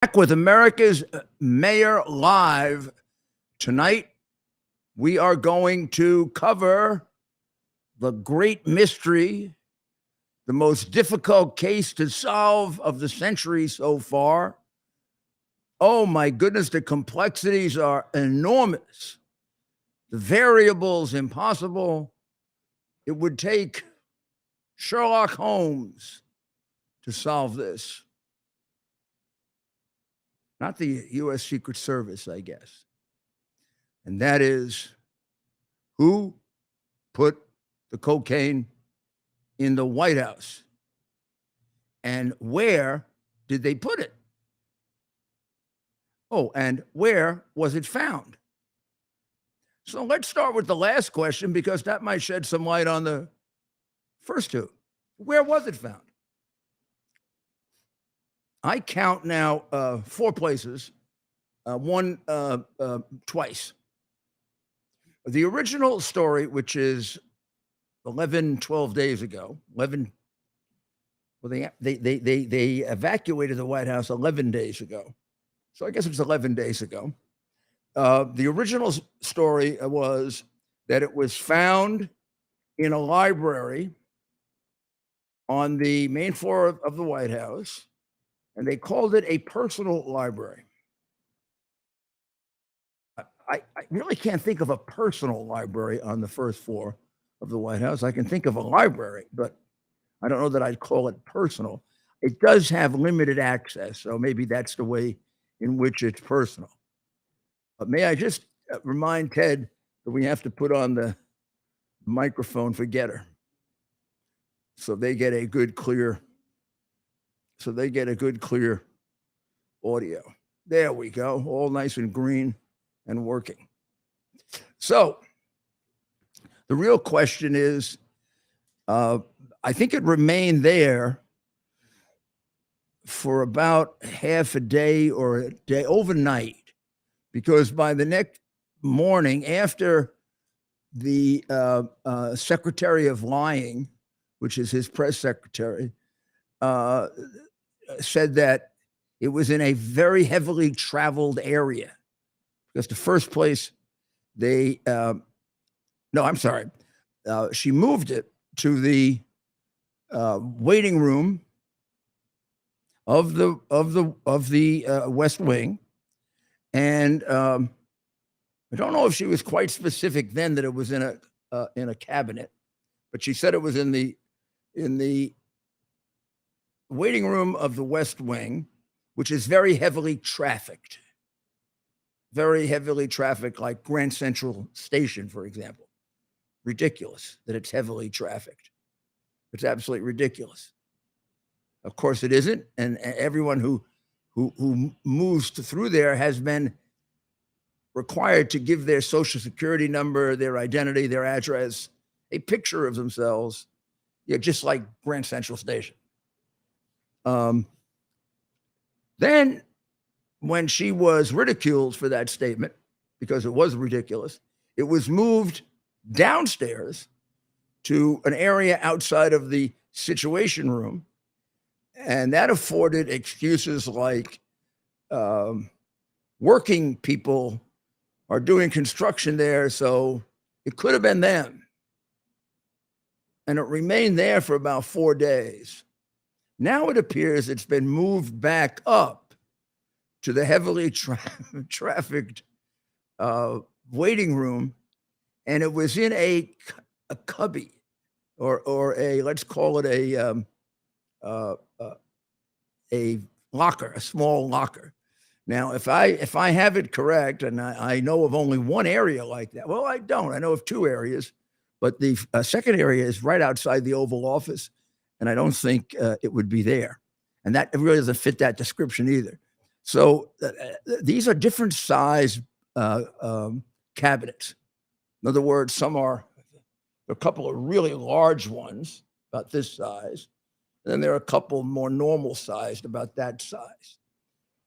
Back with America's Mayor Live. Tonight, we are going to cover the great mystery, the most difficult case to solve of the century so far. Oh my goodness, the complexities are enormous. The variables impossible. It would take Sherlock Holmes to solve this. Not the U.S. Secret Service, I guess. And that is, who put the cocaine in the White House? And where did they put it? Oh, and where was it found? So let's start with the last question, because that might shed some light on the first two. Where was it found? I count now 4 places, one twice. The original story, which is 11, 12 days ago, they evacuated the White House 11 days ago. So I guess it's 11 days ago. The original story was that it was found in a library on the main floor of the White House, and they called it a personal library. I really can't think of a personal library on the first floor of the White House. I can think of a library, but I don't know that I'd call it personal. It does have limited access, so maybe that's the way in which it's personal. But may I just remind Ted that we have to put on the microphone for Getter, so they get a good clear audio. There we go, all nice and green and working. So the real question is, I think it remained there for about half a day or a day overnight, because by the next morning, after the Secretary of Lying, which is his press secretary, said that it was in a very heavily traveled area, because the first place she moved it to the waiting room of the West Wing, and I don't know if she was quite specific then that it was in a cabinet, but she said it was in the waiting room of the West Wing, which is very heavily trafficked. Very heavily trafficked, like Grand Central Station, for example. Ridiculous that it's heavily trafficked. It's absolutely ridiculous. Of course it isn't, and everyone who moves through there has been required to give their social security number, their identity, their address, a picture of themselves, just like Grand Central Station. Then, when she was ridiculed for that statement, because it was ridiculous, it was moved downstairs to an area outside of the Situation Room, and that afforded excuses like working people are doing construction there, so it could have been them. And it remained there for about 4 days. Now it appears it's been moved back up to the heavily trafficked waiting room, and it was in a cubby, or a, let's call it a locker, a small locker. Now, if I have it correct, and I know of only one area like that. Well, I don't. I know of 2 areas, but the second area is right outside the Oval Office, and I don't think it would be there. And that really doesn't fit that description either. So these are different size cabinets. In other words, some are a couple of really large ones, about this size, and then there are a couple more normal sized, about that size.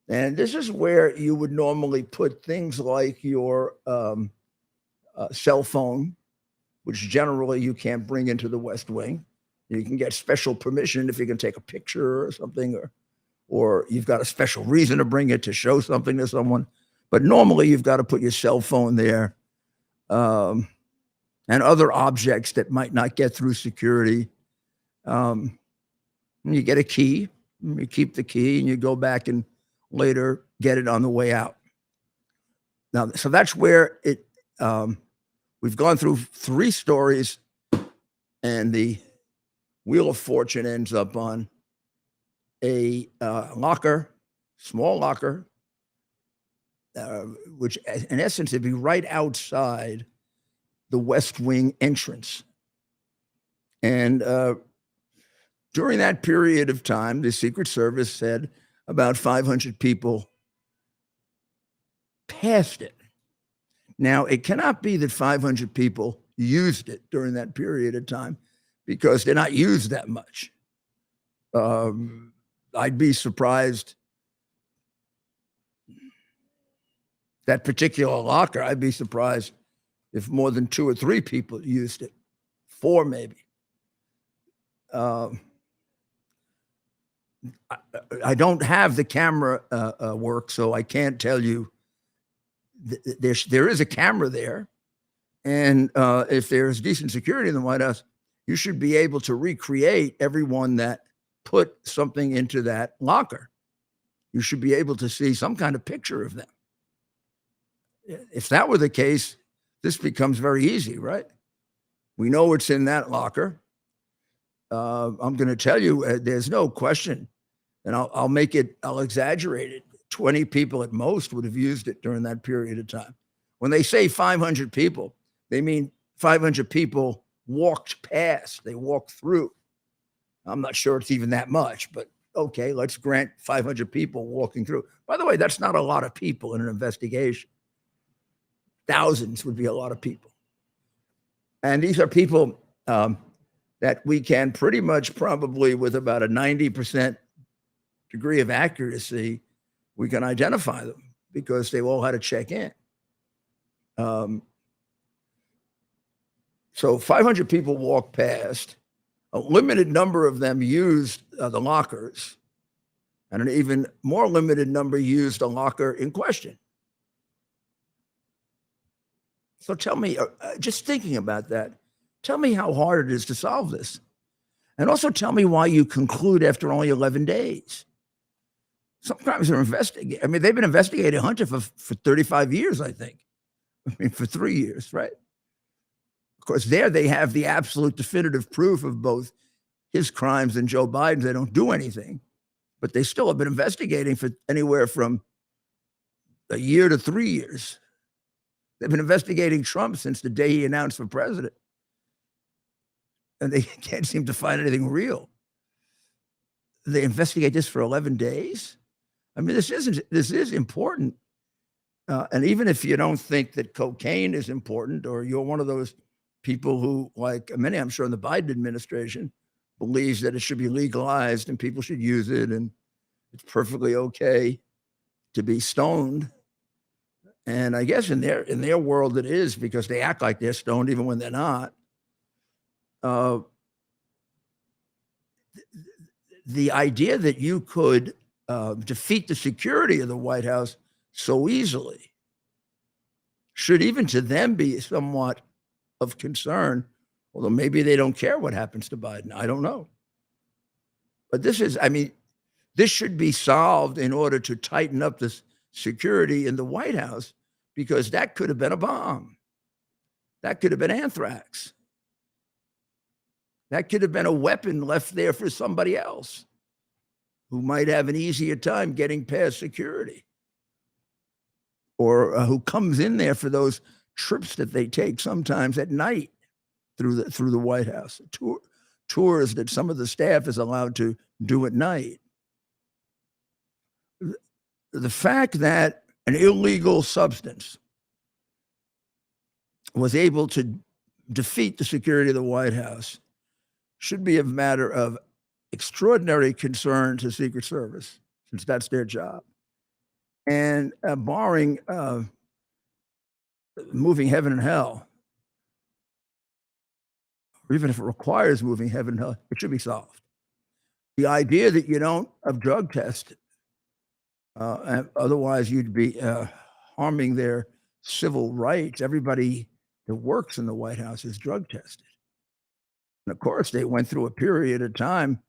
And this is where you would normally put things like your cell phone, which generally you can't bring into the West Wing. You can get special permission if you can take a picture or something, or or you've got a special reason to bring it to show something to someone. But normally you've got to put your cell phone there, and other objects that might not get through security. You get a key, you keep the key, and you go back and later get it on the way out. Now, so that's where it. We've gone through 3 stories, and the Wheel of Fortune ends up on a locker, small locker, which in essence would be right outside the West Wing entrance. And during that period of time, the Secret Service said about 500 people passed it. Now, it cannot be that 500 people used it during that period of time because they're not used that much. I'd be surprised. That particular locker, I'd be surprised if more than 2 or 3 people used it. 4 maybe. I don't have the camera work, so I can't tell you. There is a camera there, and if there's decent security in the White House, you should be able to recreate everyone that put something into that locker. You should be able to see some kind of picture of them. If that were the case, this becomes very easy, right? We know it's in that locker. I'm going to tell you, there's no question, and I'll exaggerate it. 20 people at most would have used it during that period of time. When they say 500 people, they mean 500 people walked past, they walked through. I'm not sure it's even that much, but okay, let's grant 500 people walking through. By the way, that's not a lot of people in an investigation. Thousands would be a lot of people. And these are people that we can pretty much probably with about a 90% degree of accuracy, we can identify them because they all had to check in. So 500 people walked past. A limited number of them used the lockers, and an even more limited number used the locker in question. So tell me, just thinking about that, tell me how hard it is to solve this. And also tell me why you conclude after only 11 days. Some crimes are investigated. I mean, they've been investigating Hunter for 35 years, I think. I mean, for 3 years, right? Of course, there they have the absolute definitive proof of both his crimes and Joe Biden's. They don't do anything, but they still have been investigating for anywhere from a year to 3 years. They've been investigating Trump since the day he announced for president, and they can't seem to find anything real. They investigate this for 11 days. I mean, this is important. And even if you don't think that cocaine is important, or you're one of those people who, like many, I'm sure in the Biden administration, believes that it should be legalized and people should use it, and it's perfectly okay to be stoned. And I guess in their world it is, because they act like they're stoned even when they're not. The idea that you could defeat the security of the White House so easily should even to them be somewhat of concern, although maybe they don't care what happens to Biden. I don't know. But this should be solved in order to tighten up the security in the White House, because that could have been a bomb. That could have been anthrax. That could have been a weapon left there for somebody else who might have an easier time getting past security, or who comes in there for those trips that they take sometimes at night through the White House, tours that some of the staff is allowed to do at night. The fact that an illegal substance was able to defeat the security of the White House should be a matter of extraordinary concern to Secret Service, since that's their job. And barring moving heaven and hell, or even if it requires moving heaven and hell, it should be solved. The idea that you don't have drug test, otherwise you'd be harming their civil rights. Everybody that works in the White House is drug tested. And of course, they went through a period of time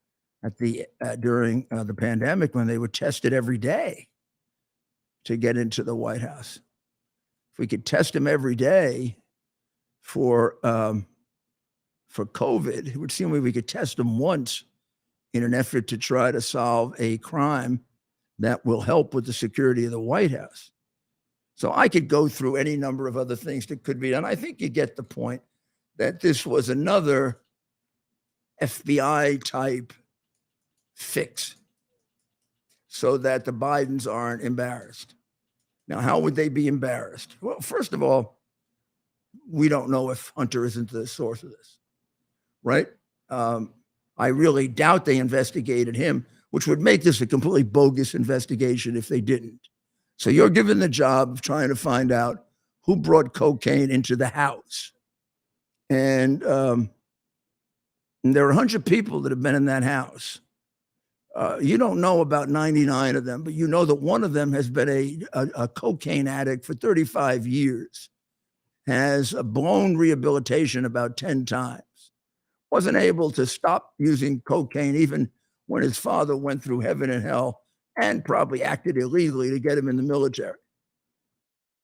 during the pandemic when they were tested every day to get into the White House. If we could test them every day for COVID, it would seem like we could test them once in an effort to try to solve a crime that will help with the security of the White House. So I could go through any number of other things that could be done. I think you get the point that this was another FBI type fix so that the Bidens aren't embarrassed. Now, how would they be embarrassed? Well, first of all, we don't know if Hunter isn't the source of this, right? I really doubt they investigated him, which would make this a completely bogus investigation if they didn't. So you're given the job of trying to find out who brought cocaine into the house. And there are 100 people that have been in that house. You don't know about 99 of them, but you know that one of them has been a cocaine addict for 35 years, has blown rehabilitation about 10 times, wasn't able to stop using cocaine even when his father went through heaven and hell and probably acted illegally to get him in the military.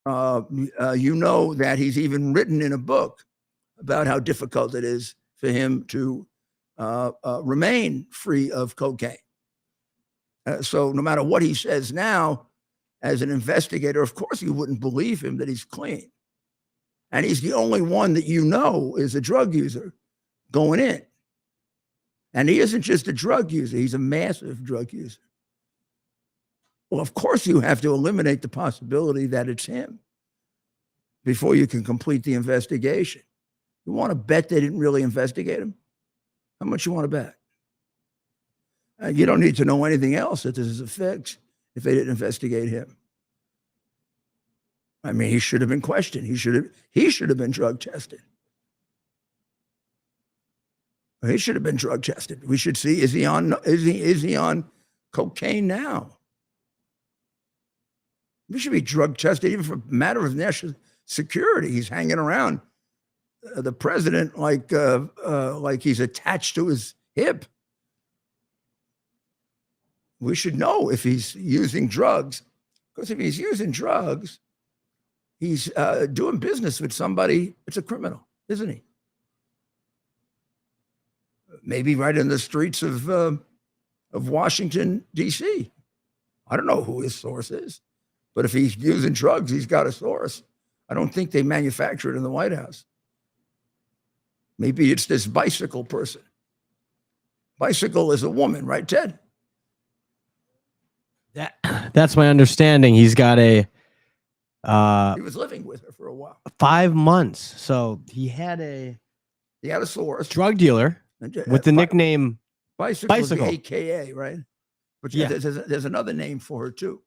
You know that he's even written in a book about how difficult it is for him to remain free of cocaine. So no matter what he says now, as an investigator, of course you wouldn't believe him that he's clean. And he's the only one that you know is a drug user going in. And he isn't just a drug user, he's a massive drug user. Well, of course you have to eliminate the possibility that it's him before you can complete the investigation. You want to bet they didn't really investigate him? How much you want to bet? You don't need to know anything else that this is a fix if they didn't investigate him. I mean, he should have been questioned. He should have been drug tested. He should have been drug tested. We should see, is he on cocaine now? We should be drug tested even for a matter of national security. He's hanging around the president like he's attached to his hip. We should know if he's using drugs, because if he's using drugs, he's doing business with somebody. It's a criminal, isn't he? Maybe right in the streets of Washington, D.C. I don't know who his source is, but if he's using drugs, he's got a source. I don't think they manufacture it in the White House. Maybe it's this bicycle person. Bicycle is a woman, right, Ted? That's my understanding. He's got he was living with her for a while. 5 months. So he had a source. Drug dealer with the nickname Bicycle. AKA, right? But yeah, there's another name for her too.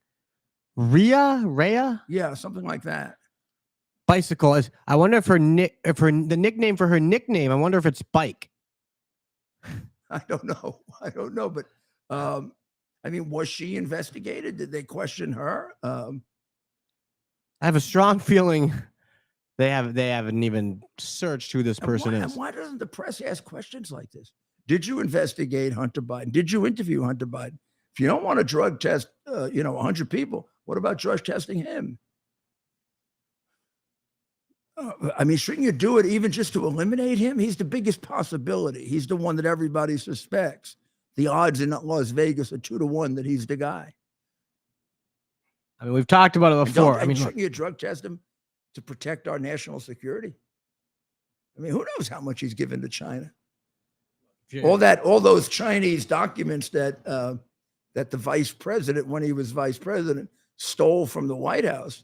Rhea? Yeah, something like that. Bicycle. I wonder if the nickname for her nickname, I wonder if it's Bike. I don't know. But I mean, was she investigated? Did they question her? I have a strong feeling they haven't even searched who this person is. And why doesn't the press ask questions like this? Did you investigate Hunter Biden? Did you interview Hunter Biden? If you don't want to drug test, 100 people, what about drug testing him? I mean, shouldn't you do it even just to eliminate him? He's the biggest possibility. He's the one that everybody suspects. The odds in Las Vegas are 2-1 that he's the guy. I mean, we've talked about it before. I mean, shouldn't you drug test him to protect our national security? I mean, who knows how much he's given to China? Yeah. All those Chinese documents that the vice president, when he was vice president, stole from the White House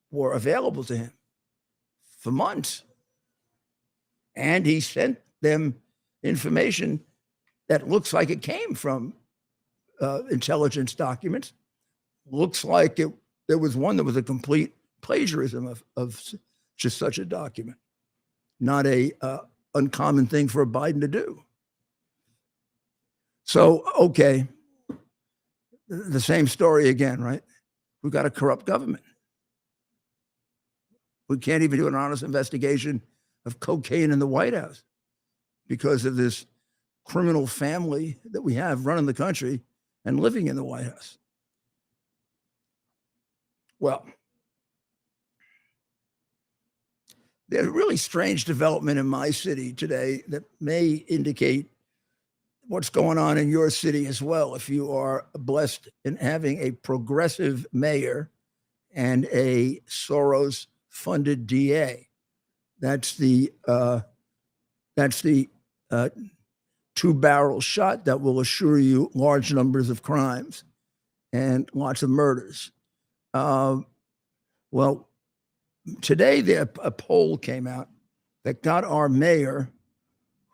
were available to him for months. And he sent them information that looks like it came from intelligence documents. Looks like there was one that was a complete plagiarism of just such a document. Not a uncommon thing for a Biden to do. So, okay, the same story again, right? We've got a corrupt government. We can't even do an honest investigation of cocaine in the White House because of this criminal family that we have running the country and living in the White House. Well, there's a really strange development in my city today that may indicate what's going on in your city as well. If you are blessed in having a progressive mayor and a Soros-funded DA, that's the two-barrel shot that will assure you large numbers of crimes and lots of murders. Well, today a poll came out that got our mayor,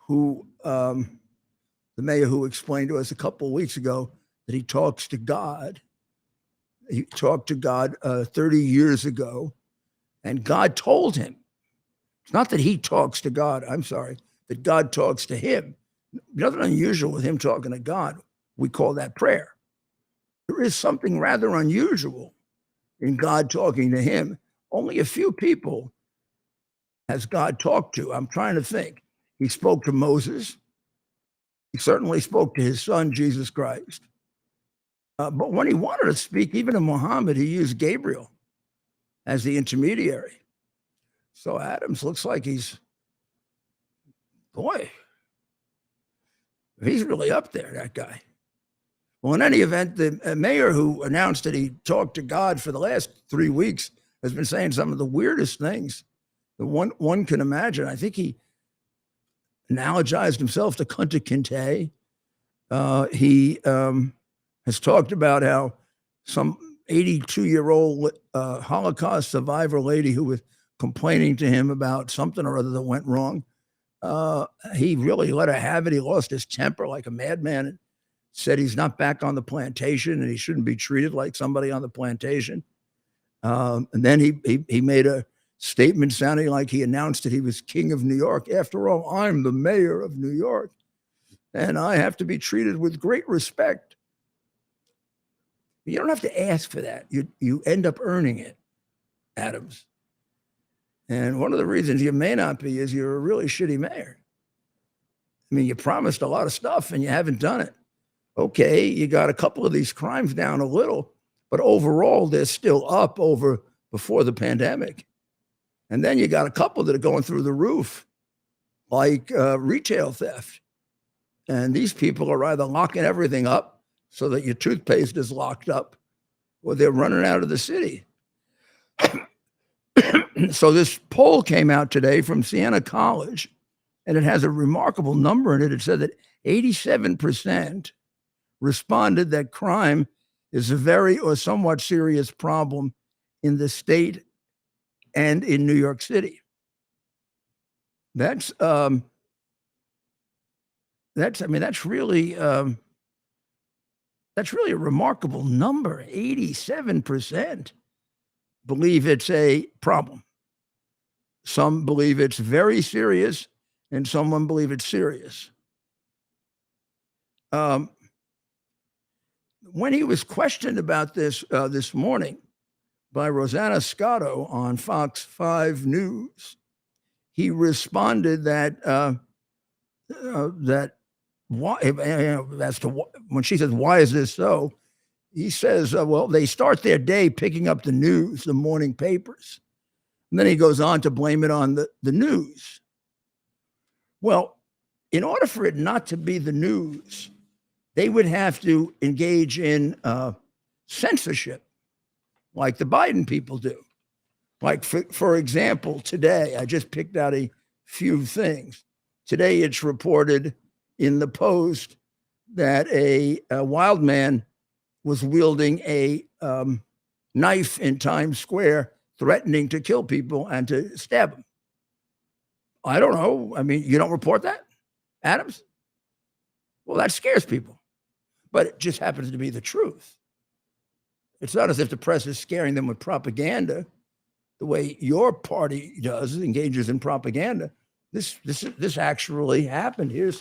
who the mayor who explained to us a couple of weeks ago that he talks to God. He talked to God 30 years ago, and God told him. It's not that he talks to God, I'm sorry, that God talks to him. Nothing unusual with him talking to God. We call that prayer. There is something rather unusual in God talking to him. Only a few people has God talked to. I'm trying to think. He spoke to Moses. He certainly spoke to his son, Jesus Christ. But when he wanted to speak, even to Muhammad, he used Gabriel as the intermediary. So Adams looks like he's really up there, that guy. Well, in any event, the mayor who announced that he talked to God for the last 3 weeks has been saying some of the weirdest things that one can imagine. I think he analogized himself to Kunta Kinte. He has talked about how some 82-year-old Holocaust survivor lady who was complaining to him about something or other that went wrong. He really let her have it. He lost his temper like a madman and said he's not back on the plantation and he shouldn't be treated like somebody on the plantation. And then he made a statement sounding like he announced that he was king of New York. After all, I'm the mayor of New York, and I have to be treated with great respect. You don't have to ask for that. You end up earning it, Adams. And one of the reasons you may not be is you're a really shitty mayor. I mean, you promised a lot of stuff and you haven't done it. Okay, you got a couple of these crimes down a little, but overall they're still up over before the pandemic. And then you got a couple that are going through the roof, like retail theft. And these people are either locking everything up so that your toothpaste is locked up, or they're running out of the city. So this poll came out today from Siena College, and it has a remarkable number in it. It said that 87% responded that crime is a very or somewhat serious problem in the state and in New York City. That's really a remarkable number. 87% believe it's a problem. Some believe it's very serious, and some believe it's serious. When he was questioned about this this morning by Rosanna Scotto on Fox 5 News, he responded that when she says, "Why is this so?" He says, "Well, they start their day picking up the news, the morning papers." And then he goes on to blame it on the news. Well, in order for it not to be the news, they would have to engage in censorship like the Biden people do. Like, for example, today, I just picked out a few things. Today, it's reported in the Post that a wild man was wielding a knife in Times Square, threatening to kill people and to stab them. I don't know. I mean, you don't report that, Adams? Well, that scares people, but it just happens to be the truth. It's not as if the press is scaring them with propaganda the way your party does, engages in propaganda. This actually happened. Here's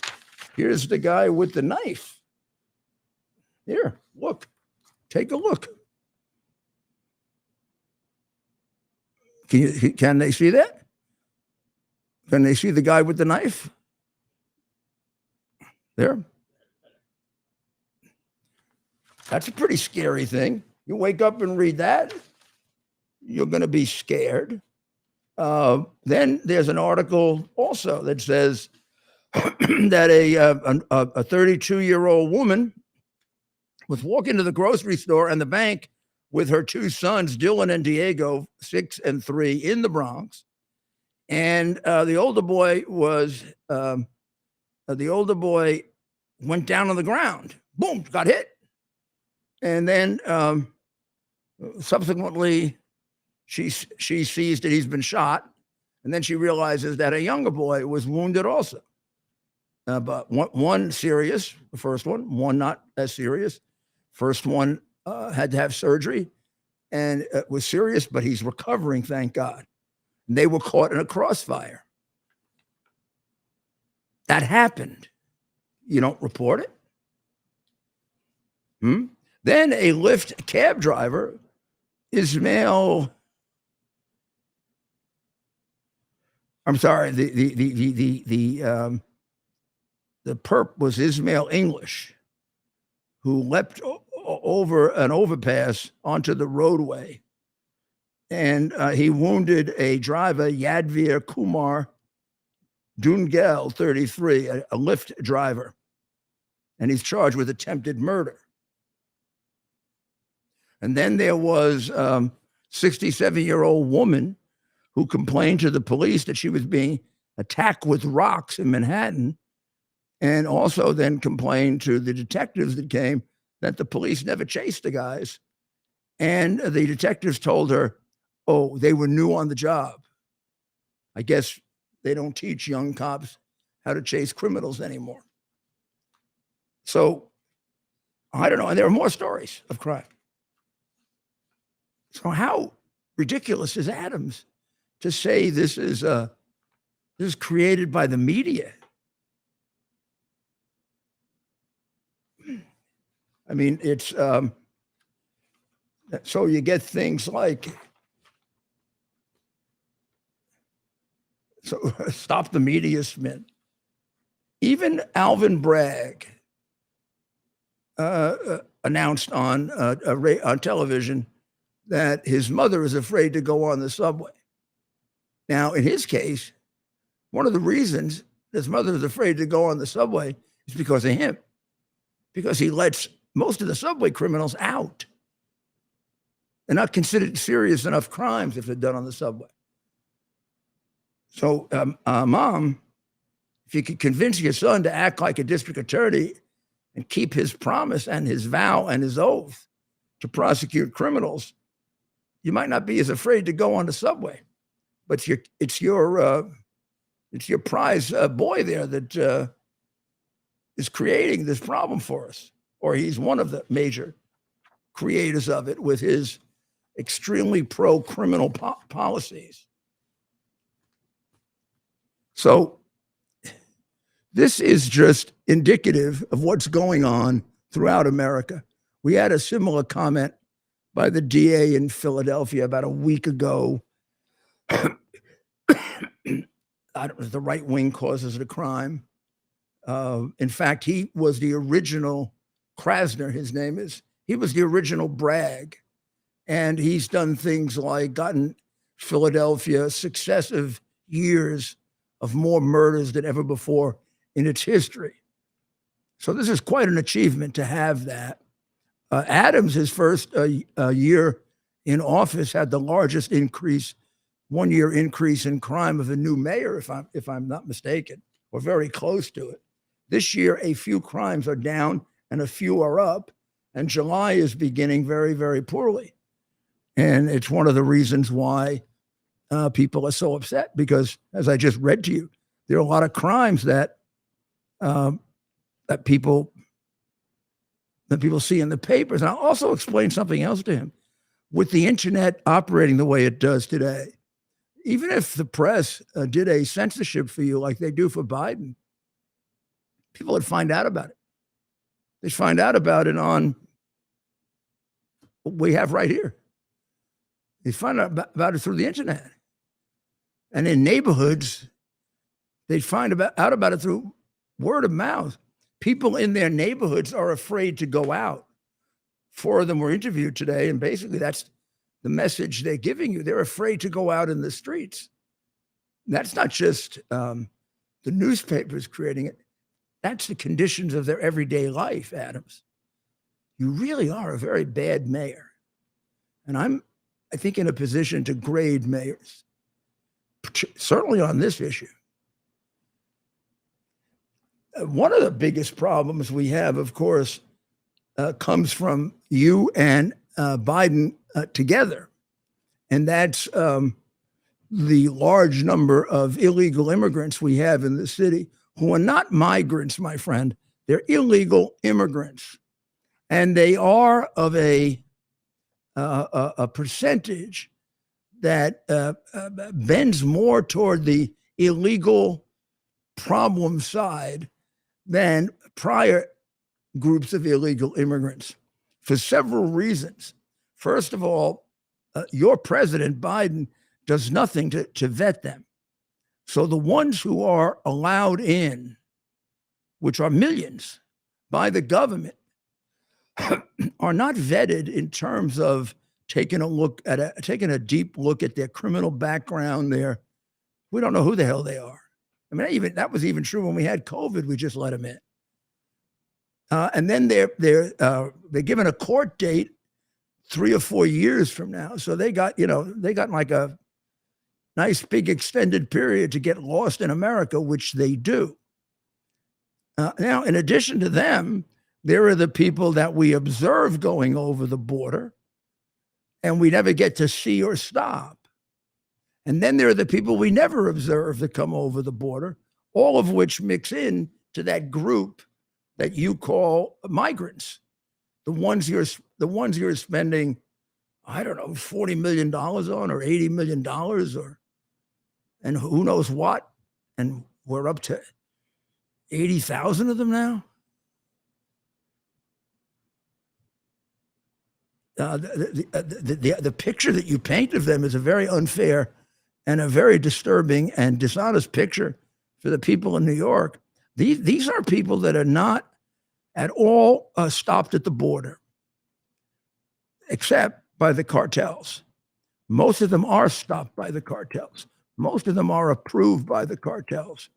the guy with the knife. Here, look. Take a look. Can they see that? Can they see the guy with the knife? There. That's a pretty scary thing. You wake up and read that, you're going to be scared. Then there's an article also that says that a 32-year-old woman was walking to the grocery store and the bank with her two sons, Dylan and Diego, 6 and 3, in the Bronx. And the older boy went down on the ground. Boom, got hit. And then subsequently, she sees that he's been shot. And then she realizes that a younger boy was wounded also. But one serious, the first one not as serious. First one had to have surgery and it was serious, but he's recovering, thank God. And they were caught in a crossfire. That happened. You don't report it? Then a Lyft cab driver, Ismail. I'm sorry, the perp was Ismail English, who leapt over an overpass onto the roadway. And he wounded a driver, Yadvir Kumar Dungel, 33, a Lyft driver. And he's charged with attempted murder. And then there was 67-year-old woman who complained to the police that she was being attacked with rocks in Manhattan, and also then complained to the detectives that came that the police never chased the guys. And the detectives told her, oh, they were new on the job. I guess they don't teach young cops how to chase criminals anymore. So I don't know. And there are more stories of crime. So how ridiculous is Adams to say this is created by the media? I mean, it's so you get things like, so stop the media spin. Even Alvin Bragg announced on television that his mother is afraid to go on the subway. Now, in his case, one of the reasons his mother is afraid to go on the subway is because of him, because he lets most of the subway criminals out. They're not considered serious enough crimes if they're done on the subway. So, Mom, if you could convince your son to act like a district attorney and keep his promise and his vow and his oath to prosecute criminals, you might not be as afraid to go on the subway. But it's your prize boy there that is creating this problem for us, or he's one of the major creators of it with his extremely pro-criminal policies. So this is just indicative of what's going on throughout America. We had a similar comment by the DA in Philadelphia about a week ago. The right wing causes the crime. In fact, he was the original Krasner, his name is. He was the original Bragg. And he's done things like gotten Philadelphia successive years of more murders than ever before in its history. So this is quite an achievement to have that. Adams, his first year in office, had the largest increase, 1 year increase in crime of a new mayor, if I'm not mistaken, or very close to it. This year, a few crimes are down and a few are up, and July is beginning very, very poorly. And it's one of the reasons why people are so upset, because, as I just read to you, there are a lot of crimes that people see in the papers. And I'll also explain something else to him. With the internet operating the way it does today, even if the press did a censorship for you like they do for Biden, people would find out about it. They find out about it on what we have right here. They find out about it through the internet. And in neighborhoods, they find out about it through word of mouth. People in their neighborhoods are afraid to go out. 4 of them were interviewed today, and basically that's the message they're giving you. They're afraid to go out in the streets. That's not just the newspapers creating it. That's the conditions of their everyday life, Adams. You really are a very bad mayor. And I think, in a position to grade mayors, certainly on this issue. One of the biggest problems we have, of course, comes from you and Biden together. And that's the large number of illegal immigrants we have in the city who are not migrants, my friend. They're illegal immigrants. And they are of a percentage that bends more toward the illegal problem side than prior groups of illegal immigrants for several reasons. First of all, your president, Biden, does nothing to vet them. So the ones who are allowed in, which are millions by the government, are not vetted in terms of taking a deep look at their criminal background. We don't know who the hell they are. I mean, that was even true when we had COVID. We just let them in, and then they're given a court date 3 or 4 years from now. So they got like a nice big extended period to get lost in America, which they do. Now, in addition to them, there are the people that we observe going over the border and we never get to see or stop. And then there are the people we never observe that come over the border, all of which mix in to that group that you call migrants. The ones you're spending, I don't know, $40 million on or $80 million and who knows what. And we're up to 80,000 of them now. The picture that you paint of them is a very unfair and a very disturbing and dishonest picture for the people in New York. These are people that are not at all stopped at the border, except by the cartels. Most of them are stopped by the cartels. Most of them are approved by the cartels,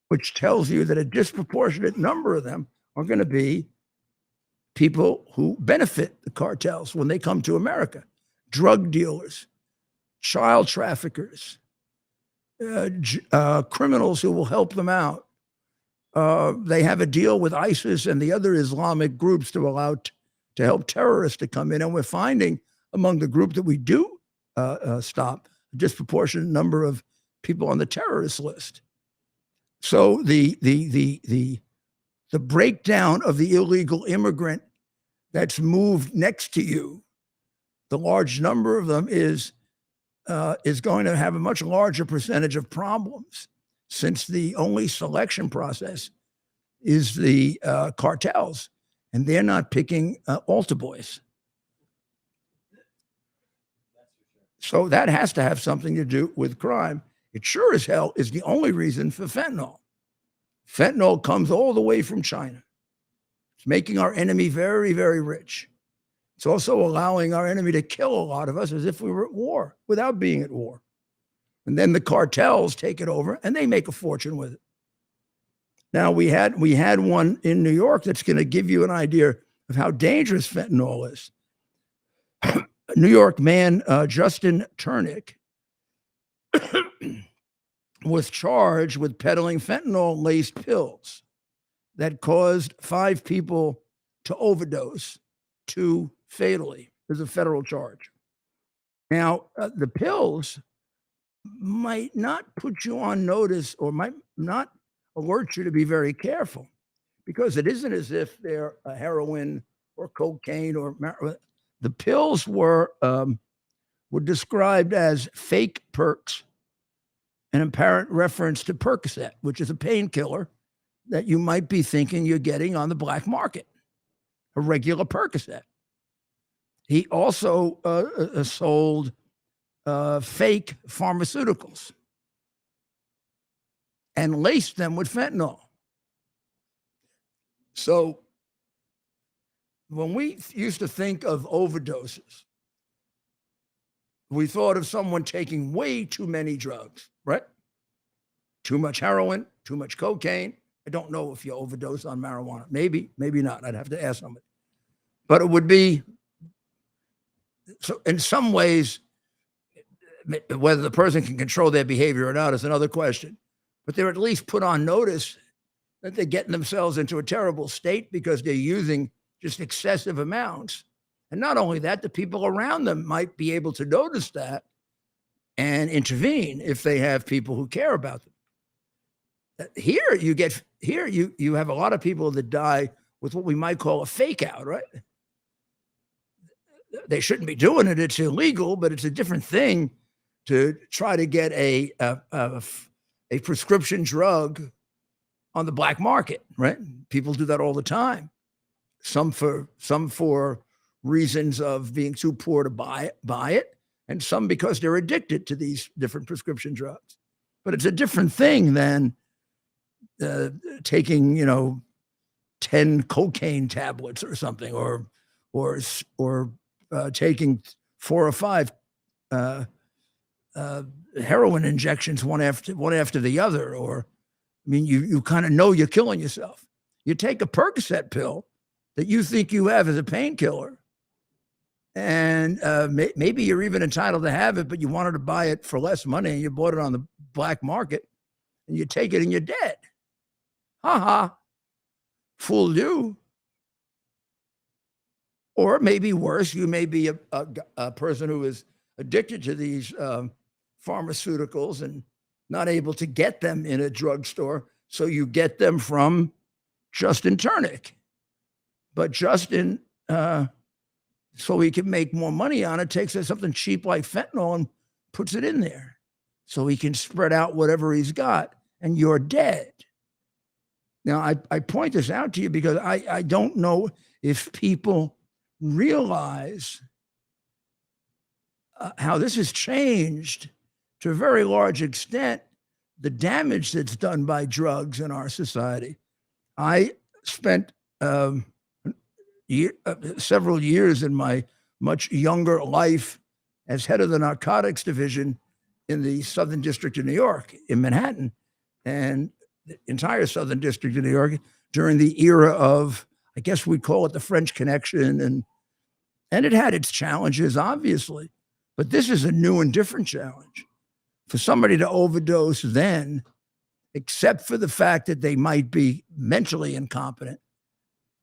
which tells you that a disproportionate number of them are going to be people who benefit the cartels when they come to America. Drug dealers, child traffickers, criminals who will help them out. They have a deal with ISIS and the other Islamic groups to help terrorists to come in. And we're finding among the group that we do stop, a disproportionate number of people on the terrorist list. So the breakdown of the illegal immigrant that's moved next to you, the large number of them is going to have a much larger percentage of problems, since the only selection process is the cartels, and they're not picking altar boys. So that has to have something to do with crime. It sure as hell is the only reason for fentanyl. Fentanyl comes all the way from China. It's making our enemy very, very rich. It's also allowing our enemy to kill a lot of us as if we were at war without being at war. And then the cartels take it over and they make a fortune with it. Now, we had one in New York that's going to give you an idea of how dangerous fentanyl is. New York man, Justin Turnick, was charged with peddling fentanyl-laced pills that caused 5 people to overdose, 2 fatally. There's a federal charge. Now, the pills might not put you on notice or might not alert you to be very careful, because it isn't as if they're heroin or cocaine or marijuana. The pills were described as fake perks, an apparent reference to Percocet, which is a painkiller that you might be thinking you're getting on the black market. a regular Percocet. He also sold fake pharmaceuticals and laced them with fentanyl. So when we used to think of overdoses, we thought of someone taking way too many drugs, right? Too much heroin, too much cocaine. I don't know if you overdose on marijuana. Maybe, maybe not. I'd have to ask somebody. But it would be, so in some ways, whether the person can control their behavior or not is another question. But they're at least put on notice that they're getting themselves into a terrible state because they're using just excessive amounts. And not only that, the people around them might be able to notice that and intervene if they have people who care about them. Here you have a lot of people that die with what we might call a fake out, right? They shouldn't be doing it. It's illegal, but it's a different thing to try to get a prescription drug on the black market, right? People do that all the time. Some for reasons of being too poor to buy it, and some because they're addicted to these different prescription drugs. But it's a different thing than taking, 10 cocaine tablets or something, or taking 4 or 5 heroin injections one after the other. Or, I mean, you kind of know you're killing yourself. You take a Percocet pill that you think you have as a painkiller, and maybe you're even entitled to have it, but you wanted to buy it for less money, and you bought it on the black market, and you take it and you're dead. Ha ha. Fooled you. Or maybe worse, you may be a person who is addicted to these pharmaceuticals and not able to get them in a drugstore, so you get them from Justin Turnick. But Justin, so he can make more money on it, takes something cheap like fentanyl and puts it in there so he can spread out whatever he's got, and you're dead. Now, I point this out to you because I don't know if people realize how this has changed to a very large extent the damage that's done by drugs in our society. I spent several years in my much younger life as head of the narcotics division in the Southern District of New York in Manhattan, and the entire Southern District of New York during the era of, I guess we'd call it the French Connection. And it had its challenges, obviously, but this is a new and different challenge. For somebody to overdose then, except for the fact that they might be mentally incompetent,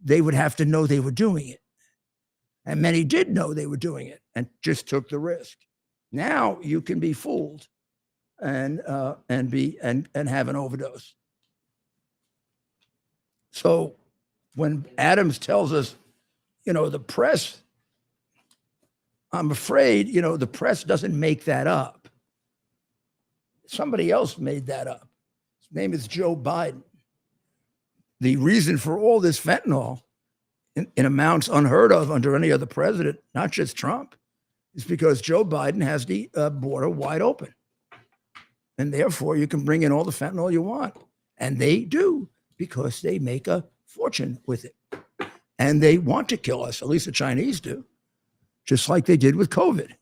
they would have to know they were doing it. And many did know they were doing it and just took the risk. Now you can be fooled and have an overdose. So when Adams tells us, the press, I'm afraid, the press doesn't make that up. Somebody else made that up. His name is Joe Biden. The reason for all this fentanyl in amounts unheard of under any other president, not just Trump, is because Joe Biden has the border wide open. And therefore, you can bring in all the fentanyl you want. And they do, because they make a fortune with it. And they want to kill us, at least the Chinese do, just like they did with COVID.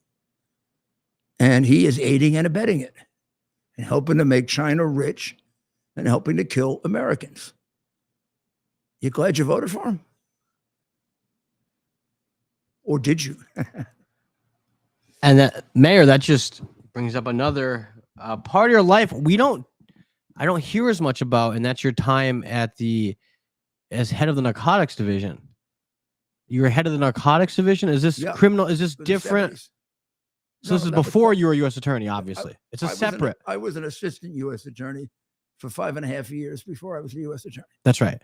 And he is aiding and abetting it and helping to make China rich and helping to kill Americans. You glad you voted for him? Or did you? And that, Mayor, that just brings up another part of your life I don't hear as much about, and that's your time as head of the narcotics division. You were head of the narcotics division? Is this criminal? Is this different? So this is before you were a U.S. attorney, obviously. It's a separate. I was an assistant U.S. attorney for 5.5 years before I was a U.S. attorney. That's right.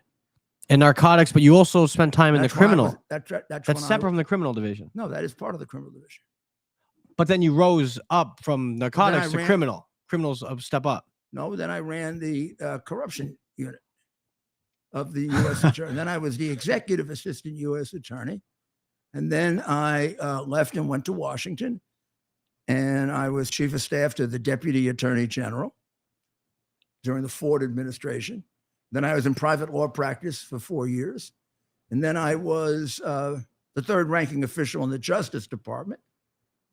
In narcotics, but you also spent time in the criminal. That's separate from the criminal division. No, that is part of the criminal division. But then you rose up from narcotics to criminal. Criminals step up. No, then I ran the corruption unit. of the U.S. attorney. Then I was the executive assistant U.S. attorney. And then I left and went to Washington. And I was chief of staff to the deputy attorney general during the Ford administration. Then I was in private law practice for 4 years. And then I was the third ranking official in the Justice Department,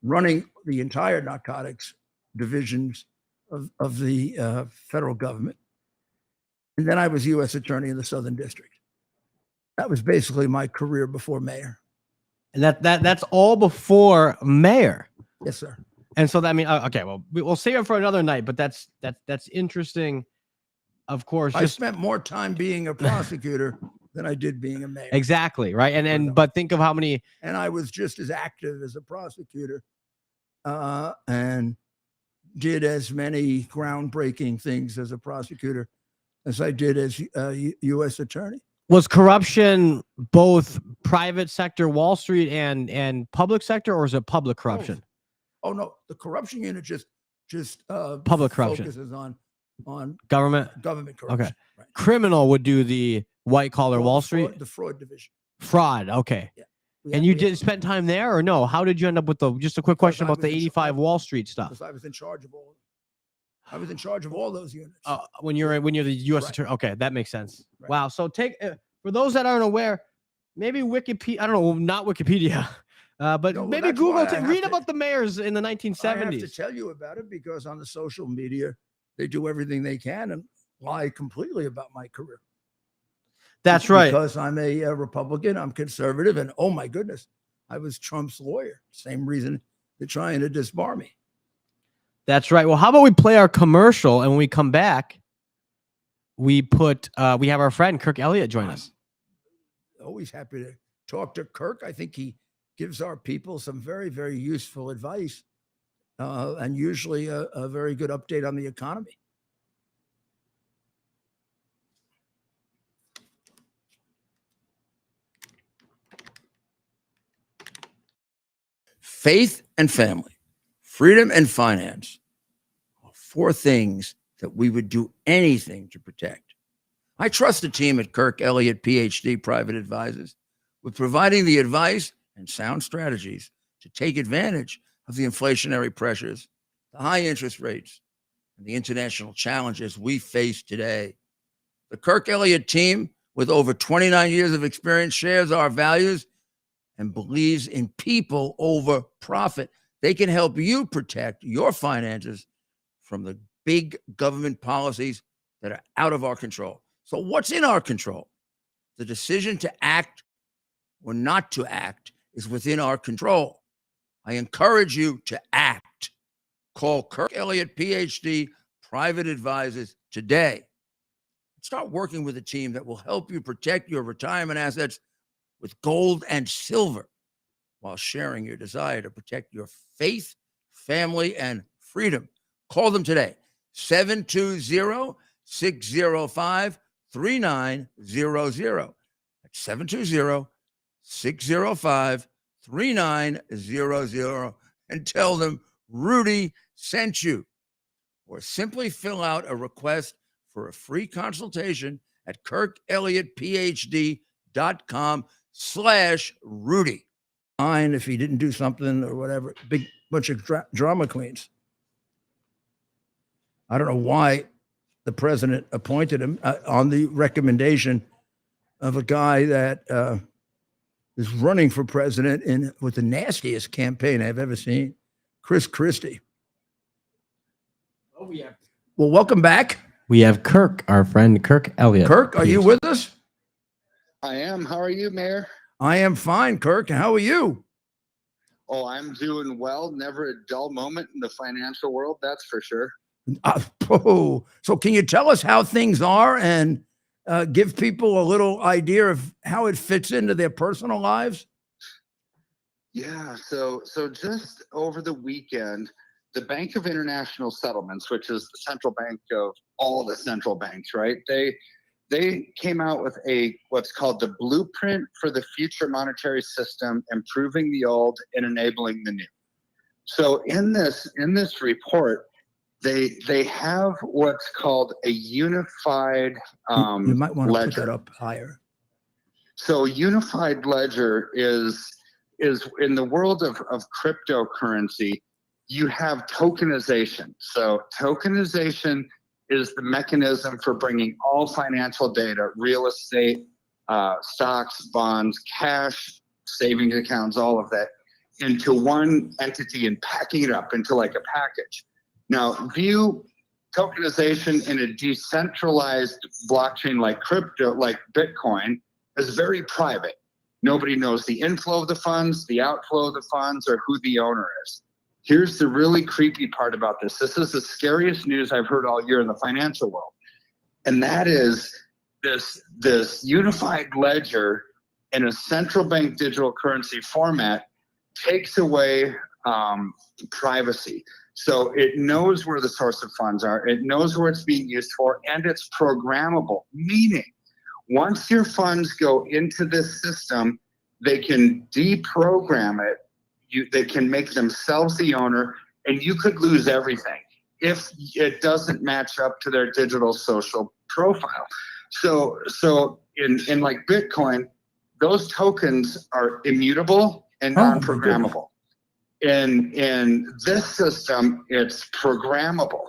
running the entire narcotics divisions of the federal government. And then I was U.S. attorney in the Southern District. That was basically my career before mayor. And that's all before mayor. Yes, sir. And so that, I mean, okay, well, we'll save it for another night, but that's interesting. Of course, I spent more time being a prosecutor than I did being a mayor. Exactly, right. And but think of how many. And I was just as active as a prosecutor, and did as many groundbreaking things as a prosecutor as I did as U.S. attorney. Was corruption both private sector, Wall Street, and public sector, or is it public corruption? Oh no, the corruption unit just public corruption focuses on government corruption. Okay, right. Criminal would do the white collar Wall Street, the fraud division. Fraud. Okay. Yeah. And you did spend time there, or no? How did you end up with just a quick question about the 85 Wall Street stuff? Because I was in charge of all. I was in charge of all those units. When you're the U.S. attorney. Okay, that makes sense. Right. Wow. So for those that aren't aware, maybe Wikipedia. I don't know, not Wikipedia, but no, maybe Google. Read about the mayors in the 1970s. I have to tell you about it because on the social media they do everything they can and lie completely about my career. That's right. Because I'm a Republican, I'm conservative, and oh my goodness, I was Trump's lawyer. Same reason they're trying to disbar me. That's right. Well, how about we play our commercial, and when we come back, we have our friend Kirk Elliott join us. Always happy to talk to Kirk. I think he gives our people some very, very useful advice, and usually a very good update on the economy. Faith and family, freedom and finance are 4 things that we would do anything to protect. I trust the team at Kirk Elliott, PhD, Private Advisors, with providing the advice and sound strategies to take advantage of the inflationary pressures, the high interest rates, and the international challenges we face today. The Kirk Elliott team, with over 29 years of experience, shares our values and believes in people over profit. They can help you protect your finances from the big government policies that are out of our control. So what's in our control? The decision to act or not to act is within our control. I encourage you to act. Call Kirk Elliott, PhD, Private Advisors today. Start working with a team that will help you protect your retirement assets with gold and silver while sharing your desire to protect your faith, family, and freedom. Call them today, 720-605-3900. That's 720-605-3900, and tell them Rudy sent you. Or simply fill out a request for a free consultation at kirkelliottphd.com/Rudy. Fine if he didn't do something or whatever. Big bunch of drama queens. I don't know why the president appointed him on the recommendation of a guy that is running for president with the nastiest campaign I've ever seen, Chris Christie. Oh, yeah. Well, welcome back. We have Kirk, our friend Kirk Elliott. Kirk, are you with us? I am. How are you, Mayor? I am fine, Kirk. How are you? Oh, I'm doing well. Never a dull moment in the financial world, that's for sure. So can you tell us how things are and give people a little idea of how it fits into their personal lives? Yeah. So just over the weekend, the Bank of International Settlements, which is the central bank of all the central banks, right? They came out with what's called the Blueprint for the Future Monetary System, Improving the Old and Enabling the New. So in this report, They have what's called a unified You might want to put ledger. that up higher. So unified ledger is in the world of cryptocurrency, you have tokenization. So tokenization is the mechanism for bringing all financial data, real estate, stocks, bonds, cash, savings accounts, all of that, into one entity and packing it up into like a package. Now, view tokenization in a decentralized blockchain like crypto, like Bitcoin, as very private. Nobody knows the inflow of the funds, the outflow of the funds, or who the owner is. Here's the really creepy part about this. This is the scariest news I've heard all year in the financial world. And that is this unified ledger in a central bank digital currency format takes away privacy. So it knows where the source of funds are, it knows where it's being used for, and it's programmable, meaning once your funds go into this system, they can deprogram it. They can make themselves the owner, and you could lose everything if it doesn't match up to their digital social profile. So in like Bitcoin, those tokens are immutable and non-programmable. In this system, it's programmable,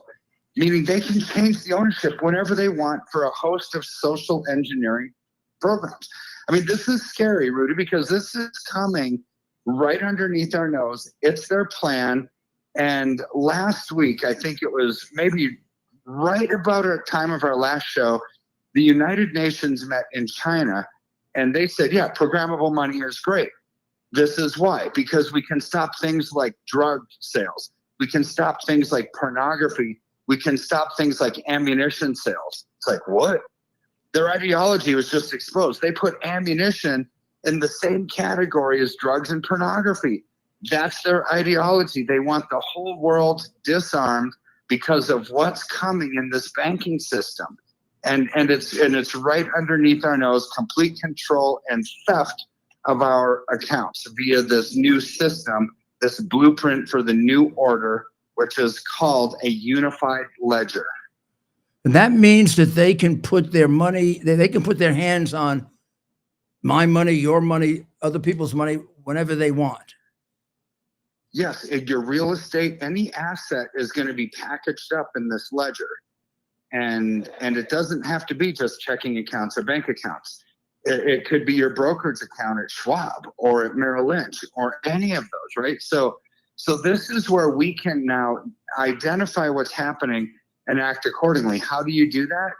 meaning they can change the ownership whenever they want for a host of social engineering programs. I mean, this is scary, Rudy, because this is coming right underneath our nose. It's their plan. And last week, I think it was maybe right about the time of our last show, the United Nations met in China, and they said, yeah, programmable money is great. This is why, because we can stop things like drug sales. We can stop things like pornography. We can stop things like ammunition sales. It's like, what? Their ideology was just exposed. They put ammunition in the same category as drugs and pornography. That's their ideology. They want the whole world disarmed because of what's coming in this banking system. And it's right underneath our nose, complete control and theft of our accounts via this new system, this blueprint for the new order, which is called a unified ledger. And that means that they can put their money, they can put their hands on my money, your money, other people's money, whenever they want. Yes, your real estate, any asset is going to be packaged up in this ledger. And it doesn't have to be just checking accounts or bank accounts. It could be your brokerage account at Schwab or at Merrill Lynch or any of those, right? So this is where we can now identify what's happening and act accordingly. How do you do that?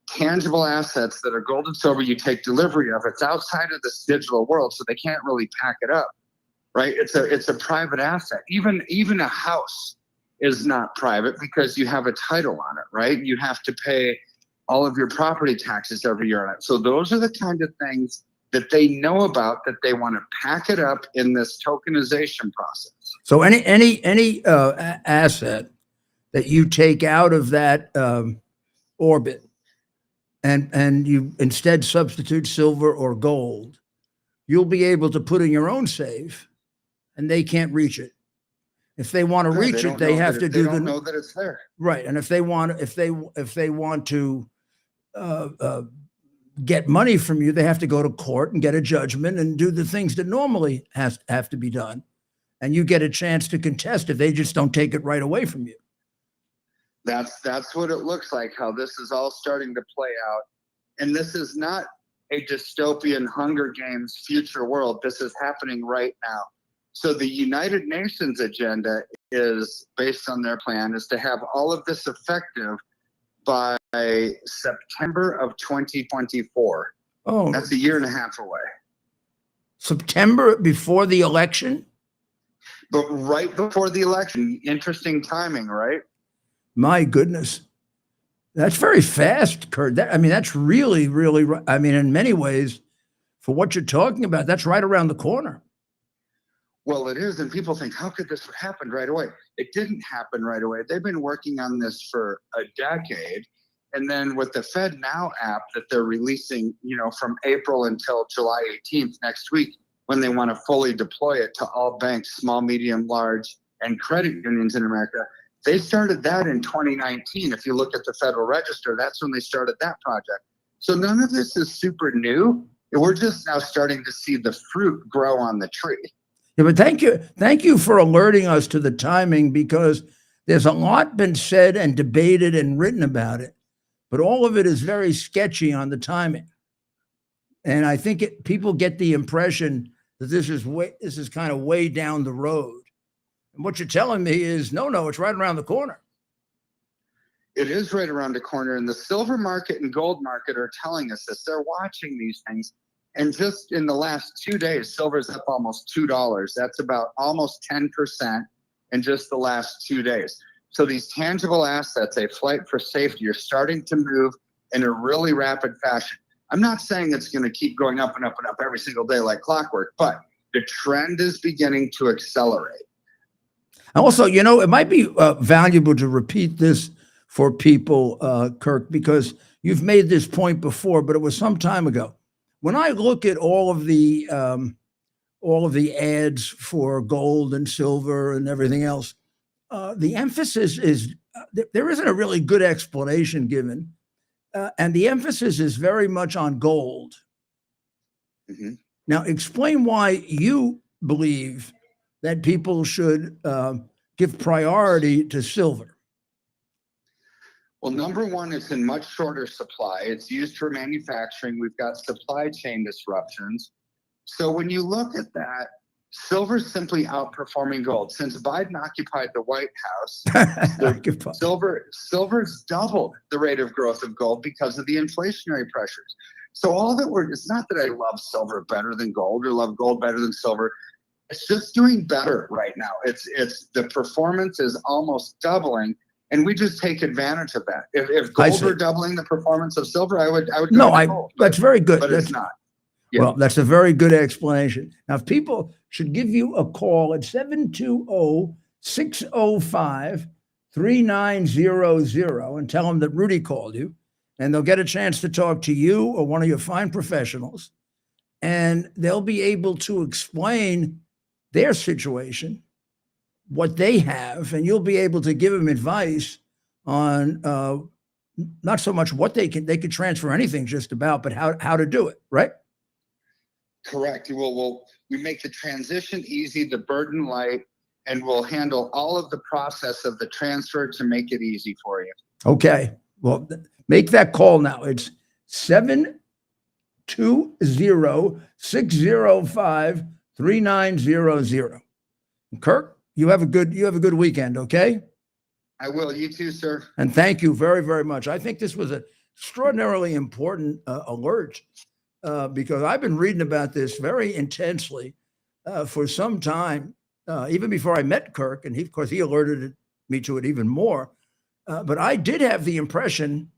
Tangible assets that are gold and silver, you take delivery of. It's outside of this digital world, so they can't really pack it up, right? It's a private asset. Even a house is not private because you have a title on it, right? You have to pay all of your property taxes every year on it. So those are the kind of things that they know about, that they want to pack it up in this tokenization process. So any asset that you take out of that orbit and you instead substitute silver or gold, you'll be able to put in your own safe, and they can't reach it. If they want to reach it, they have to do They don't know that it's there. Right. And if they want to get money from you, they have to go to court and get a judgment and do the things that normally have to be done. And you get a chance to contest if they just don't take it right away from you. That's what it looks like, how this is all starting to play out. And this is not a dystopian Hunger Games future world. This is happening right now. So the United Nations agenda is based on their plan is to have all of this effective by September of 2024. Oh, that's a year and a half away. September, before the election? But right before the election. Interesting timing, right? My goodness. That's very fast, Kurt. That's really, really, in many ways, for what you're talking about, that's right around the corner. Well, it is. And people think, how could this happen right away? It didn't happen right away. They've been working on this for a decade. And then with the Fed Now app that they're releasing, from April until July 18th next week, when they want to fully deploy it to all banks, small, medium, large, and credit unions in America, They started that in 2019. If you look at the Federal Register, that's when they started that project. So none of this is super new. We're just now starting to see the fruit grow on the tree. Yeah, but thank you for alerting us to the timing, because there's a lot been said and debated and written about it, but all of it is very sketchy on the timing. And I think people get the impression that this is kind of way down the road. And what you're telling me is, no, it's right around the corner. It is right around the corner, and the silver market and gold market are telling us this. They're watching these things. And just in the last 2 days, silver's up almost $2. That's about almost 10% in just the last 2 days. So these tangible assets, a flight for safety, are starting to move in a really rapid fashion. I'm not saying it's going to keep going up and up and up every single day like clockwork, but the trend is beginning to accelerate. Also, it might be valuable to repeat this for people, Kirk, because you've made this point before, but it was some time ago. When I look at all of the ads for gold and silver and everything else, the emphasis is there isn't a really good explanation given, and the emphasis is very much on gold. Mm-hmm. Now, explain why you believe that people should give priority to silver. Well, number one, it's in much shorter supply. It's used for manufacturing. We've got supply chain disruptions. So when you look at that, silver's simply outperforming gold. Since Biden occupied the White House, silver's doubled the rate of growth of gold because of the inflationary pressures. So it's not that I love silver better than gold or love gold better than silver. It's just doing better right now. It's the performance is almost doubling, and we just take advantage of that. If gold were doubling the performance of silver, I would go to gold. That's very good. But it's not. Yeah. Well, that's a very good explanation. Now, if people should give you a call at 720-605-3900 and tell them that Rudy called you, and they'll get a chance to talk to you or one of your fine professionals, and they'll be able to explain their situation, what they have, and you'll be able to give them advice on not so much what they could transfer anything just about, but how to do it, right? Correct. We make the transition easy, the burden light, and we'll handle all of the process of the transfer to make it easy for you. Okay. Well, make that call now. It's 720-605-3900. Kirk, you have a good weekend, okay? I will. You too, sir. And thank you very, very much. I think this was an extraordinarily important alert because I've been reading about this very intensely for some time, even before I met Kirk, and of course he alerted me to it even more. But I did have the impression,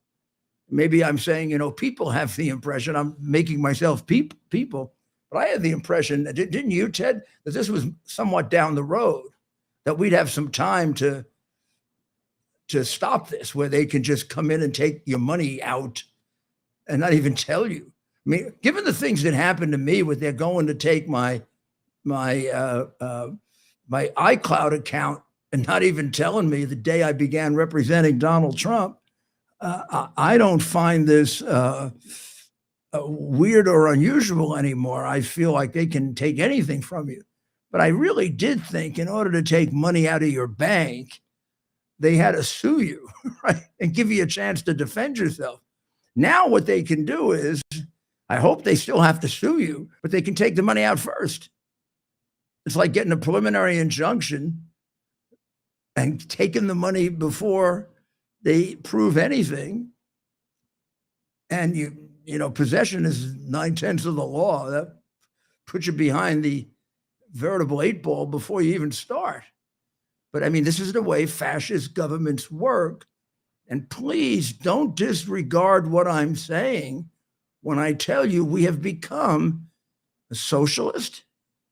maybe I'm saying, people have the impression, I'm making myself people, but I had the impression, didn't you, Ted, that this was somewhat down the road, that we'd have some time to stop this, where they can just come in and take your money out and not even tell you. I mean, given the things that happened to me, with they're going to take my iCloud account and not even telling me the day I began representing Donald Trump, I don't find this weird or unusual anymore. I feel like they can take anything from you. But I really did think in order to take money out of your bank, they had to sue you, right? And give you a chance to defend yourself. Now what they can do is, I hope they still have to sue you, but they can take the money out first. It's like getting a preliminary injunction and taking the money before they prove anything. And possession is 9/10 of the law. That puts you behind the veritable 8-ball before you even start. But I mean, this is the way fascist governments work. And please don't disregard what I'm saying when I tell you we have become a socialist,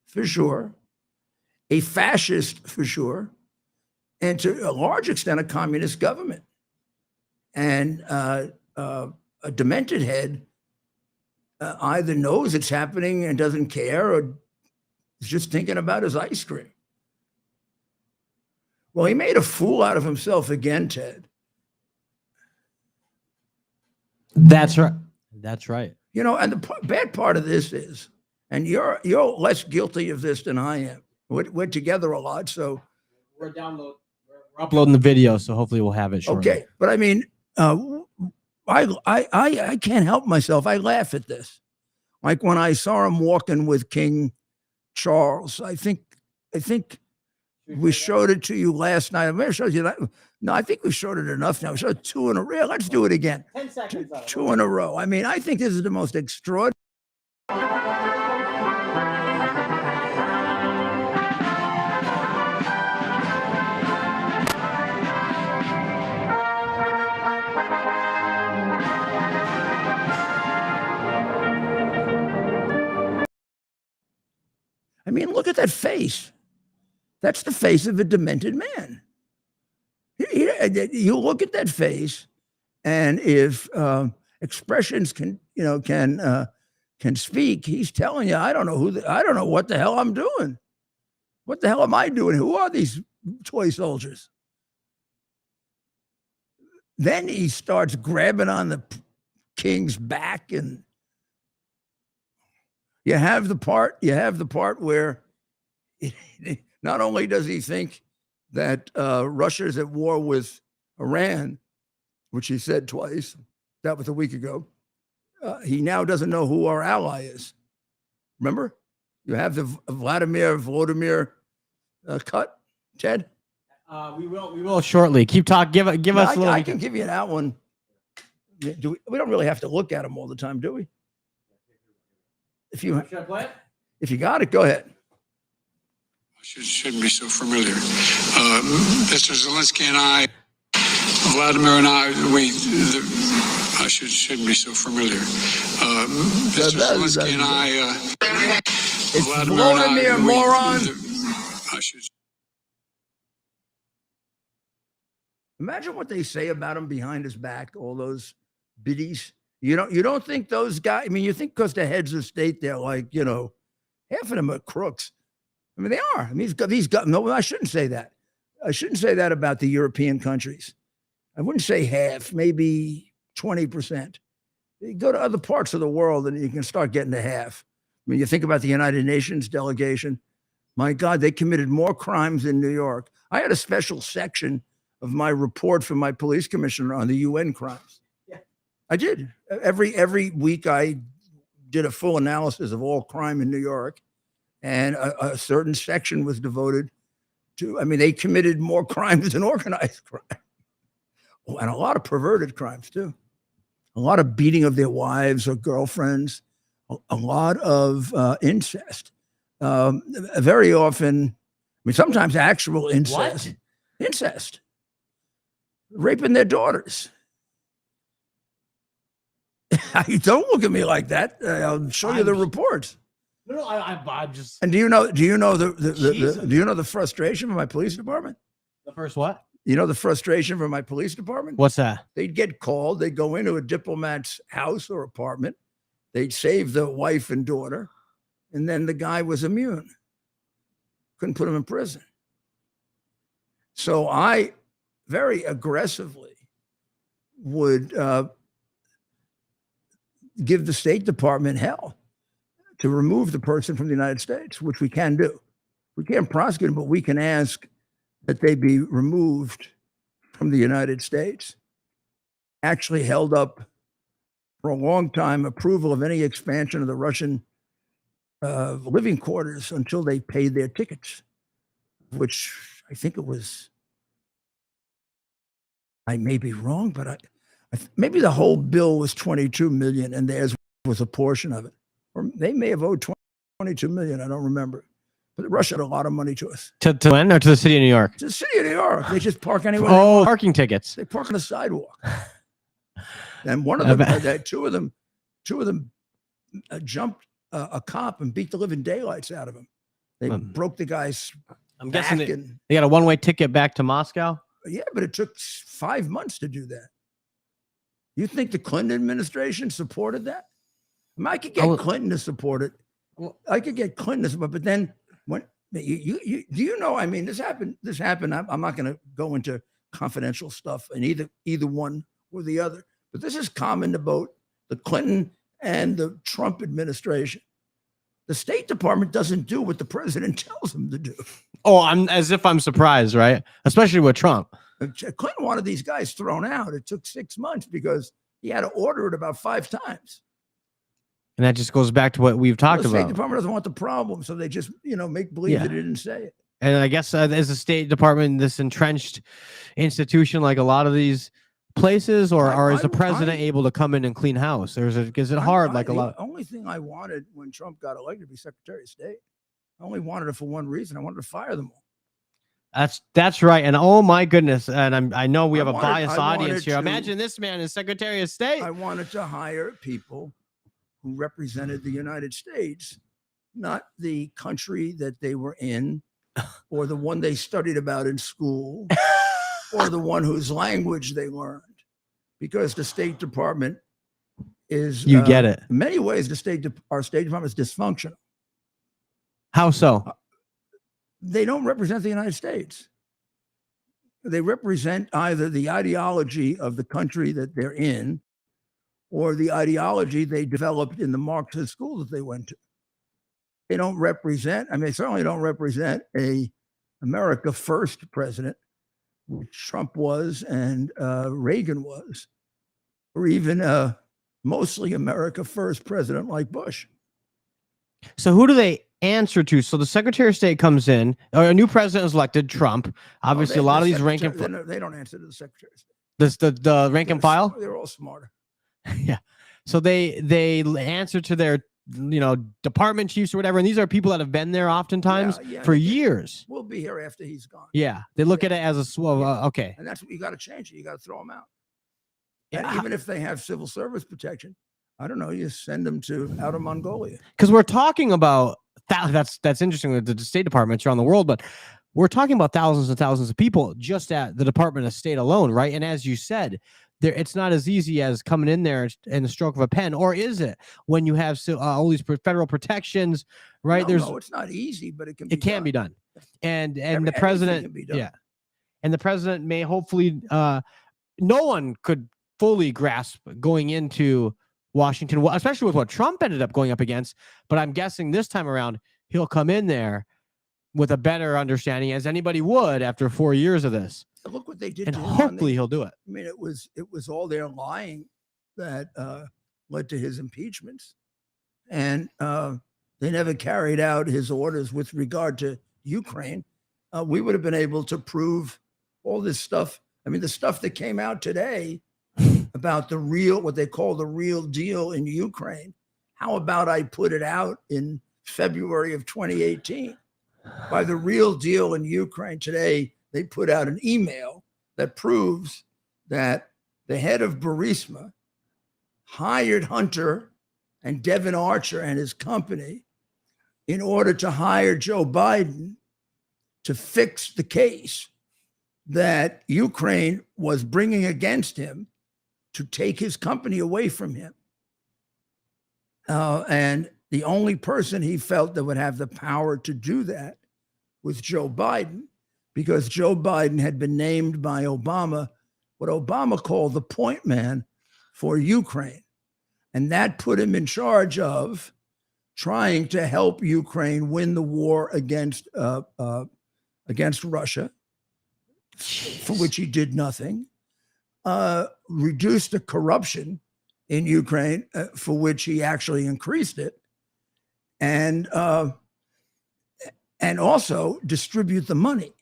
for sure, a fascist, for sure, and to a large extent, a communist government. And a demented head either knows it's happening and doesn't care, or is just thinking about his ice cream. Well, he made a fool out of himself again, Ted. That's right. That's right. You know, and the bad part of this is, and you're less guilty of this than I am. We're together a lot, so We're uploading the video, so hopefully we'll have it shortly. okay. But I mean, I can't help myself. I laugh at this. Like when I saw him walking with King Charles, I think we showed it to you last night. I may have showed you that. No, I think we showed it enough now. We showed 2 in a row. Let's do it again. 10 seconds. Two in a row. I mean, I think this is the most extraordinary. I mean, look at that face. That's the face of a demented man. You look at that face, and if expressions can speak, he's telling you, I don't know what the hell I'm doing. What the hell am I doing? Who are these toy soldiers? Then he starts grabbing on the king's back, and you have the part where not only does he think that Russia's at war with Iran, which he said twice, that was a week ago, he now doesn't know who our ally is. Remember? You have the Vladimir cut, Ted? We will shortly. Keep talking. Give us a little. I can give you that one. We don't really have to look at them all the time, do we? Should I play it? If you got it, go ahead. Shouldn't be so familiar. Mr. Zelensky and I, Vladimir and I, I shouldn't be so familiar. Mr. Zelensky and I, It's Vladimir and I, moron. I should. Imagine what they say about him behind his back, all those biddies. You don't think those guys, I mean, you think because the heads of state, they're like, half of them are crooks. I mean, they are. I mean, no, I shouldn't say that. I shouldn't say that about the European countries. I wouldn't say half, maybe 20%. You go to other parts of the world and you can start getting to half. I mean, you think about the United Nations delegation. My God, they committed more crimes in New York. I had a special section of my report from my police commissioner on the UN crimes. Yeah. I did. Every week I did a full analysis of all crime in New York, and a certain section was devoted to, I mean, they committed more crimes than organized crime. And a lot of perverted crimes too. A lot of beating of their wives or girlfriends, a lot of incest. Very often, I mean, sometimes actual incest. What? Incest. Raping their daughters. Don't look at me like that. I'll show you the reports. No, I'm just. And do you know the frustration of my police department? The first what? You know the frustration from my police department? What's that? They'd get called. They'd go into a diplomat's house or apartment. They'd save the wife and daughter, and then the guy was immune. Couldn't put him in prison. So I very aggressively would give the State Department hell to remove the person from the United States, which we can do. We can't prosecute them, but we can ask that they be removed from the United States. Actually held up for a long time approval of any expansion of the Russian living quarters until they paid their tickets, which I think it was, I may be wrong, but maybe the whole bill was 22 million and theirs was a portion of it. Or they may have owed 22 million. I don't remember. But Russia had a lot of money to us. To when or to the city of New York? To the city of New York. They just park anywhere. Oh, parking tickets. They park on the sidewalk. And one of them, two of them jumped a cop and beat the living daylights out of him. They broke the guy's I'm back. guessing they got a one-way ticket back to Moscow. Yeah, but it took 5 months to do that. You think the Clinton administration supported that? I mean, I could get Clinton to support it. I could get Clinton to support it, but then Do you know? I mean, this happened. This happened. I'm not going to go into confidential stuff in either one or the other, but this is common to both the Clinton and the Trump administration. The State Department doesn't do what the president tells them to do. Oh, I'm surprised, right? Especially with Trump. Clinton wanted these guys thrown out. It took 6 months because he had to order it about 5 times. And that just goes back to what we've talked The State about. Department doesn't want the problem, so they just, make believe that it didn't say it. And I guess as a State Department, this entrenched institution, like a lot of these places, or is the president able to come in and clean house? Or is it hard? Like a lot. The only thing I wanted when Trump got elected to be Secretary of State, I only wanted it for one reason. I wanted to fire them all. That's right. And oh my goodness. And I know we have a I biased audience wanted here. to- Imagine this man is Secretary of State. I wanted to hire people who represented the United States, not the country that they were in, or the one they studied about in school, or the one whose language they learned. Because the State Department is, You get it. in many ways, our State Department is dysfunctional. How so? They don't represent the United States. They represent either the ideology of the country that they're in, or the ideology they developed in the Marxist school that they went to. They don't represent, they certainly don't represent a America First president, which Trump was and Reagan was, or even a mostly America First president like Bush. So who do they answer to? So the Secretary of State comes in, or a new president is elected, Trump. Obviously, a lot of these rank and they don't answer to the Secretary of State. the rank and file. They're all smarter. Yeah. So they answer to their department chiefs or whatever, and these are people that have been there oftentimes for years. We'll be here after he's gone. Yeah, they look at it as a okay, and that's what you got to change it. You got to throw them out. Yeah. And even if they have civil service protection, I don't know, you send them to out of Mongolia. Because we're talking about that's interesting with the State Departments around the world, but we're talking about thousands and thousands of people just at the Department of State alone, right? And as you said, it's not as easy as coming in there in the stroke of a pen, or is it? When you have all these federal protections, right? No, it's not easy, but it can be done. And the president, and the president may hopefully, no one could fully grasp going into Washington, especially with what Trump ended up going up against. But I'm guessing this time around, he'll come in there with a better understanding, as anybody would after 4 years of this. Look what they did And to him. hopefully he'll do it. I mean, it was all their lying that led to his impeachments, and they never carried out his orders with regard to Ukraine. We would have been able to prove all this stuff. I mean, the stuff that came out today about what they call the real deal in Ukraine. How about I put it out in February of 2018? By the real deal in Ukraine today, they put out an email that proves that the head of Burisma hired Hunter and Devin Archer and his company in order to hire Joe Biden to fix the case that Ukraine was bringing against him to take his company away from him. And the only person he felt that would have the power to do that was Joe Biden, because Joe Biden had been named by Obama, what Obama called the point man for Ukraine. And that put him in charge of trying to help Ukraine win the war against Russia, for which he did nothing, reduce the corruption in Ukraine, for which he actually increased it, and also distribute the money.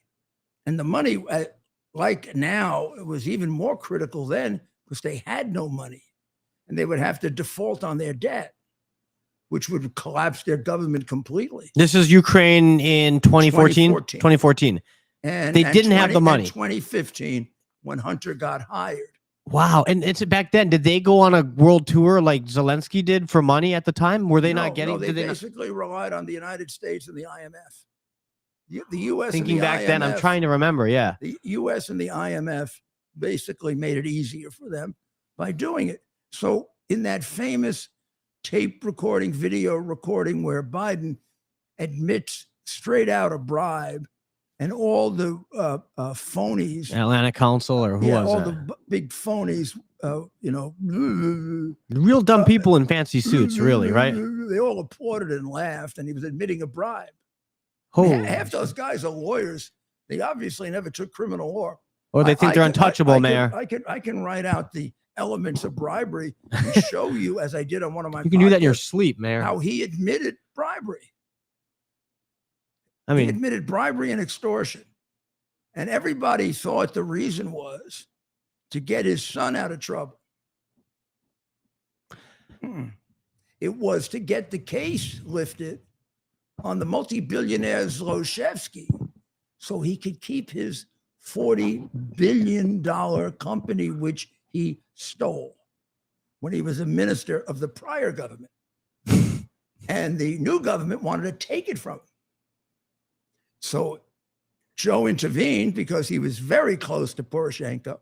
And the money, like now, it was even more critical then because they had no money and they would have to default on their debt, which would collapse their government completely. This is Ukraine in 2014? 2014. And they didn't have the money. In 2015, when Hunter got hired. Wow. And it's back then, did they go on a world tour like Zelensky did for money at the time? Were they not getting? No, they basically relied on the United States and the IMF. The U.S. Thinking and the back IMF, then, I'm trying to remember. Yeah. The U.S. and the IMF basically made it easier for them by doing it. So in that famous tape recording, video recording, where Biden admits straight out a bribe, and all the phonies, Atlanta Council or who yeah, was all it? the big phonies, you know, Real dumb people in fancy suits, really, right? They all applauded and laughed, and he was admitting a bribe. Oh, Half those guys are lawyers. They obviously never took criminal law. or they think they're untouchable, Mayor. I can write out the elements of bribery and show you, as I did on one of my You can do that in your podcasts, sleep, Mayor. how he admitted bribery. I He mean, admitted bribery and extortion. And everybody thought the reason was to get his son out of trouble. It was to get the case lifted on the multi-billionaire Zlochevsky so he could keep his $40 billion company, which he stole when he was a minister of the prior government. And the new government wanted to take it from him. So Joe intervened because he was very close to Poroshenko.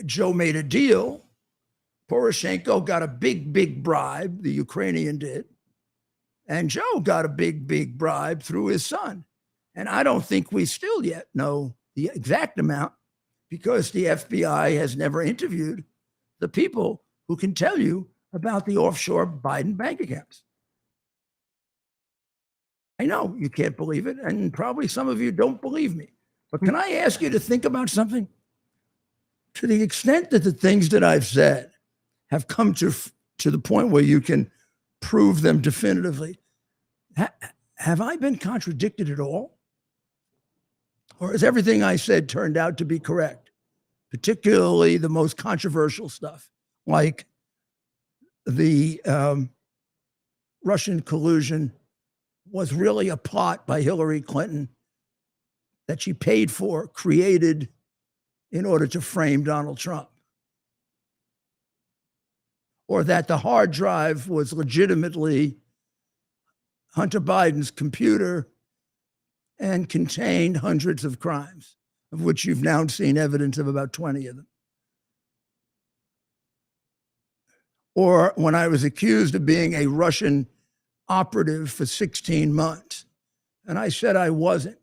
Joe made a deal. Poroshenko got a big bribe, the Ukrainian did. And Joe got a big bribe through his son. And I don't think we still yet know the exact amount because the FBI has never interviewed the people who can tell you about the offshore Biden bank accounts. I know you can't believe it, and probably some of you don't believe me. But can I ask you to think about something? To the extent that the things that I've said have come to the point where you can prove them definitively, have I been contradicted at all? Or has everything I said turned out to be correct? Particularly the most controversial stuff, like the Russian collusion was really a plot by Hillary Clinton that she paid for, created in order to frame Donald Trump. Or that the hard drive was legitimately Hunter Biden's computer and contained hundreds of crimes, of which you've now seen evidence of about 20 of them. Or when I was accused of being a Russian operative for 16 months, and I said I wasn't,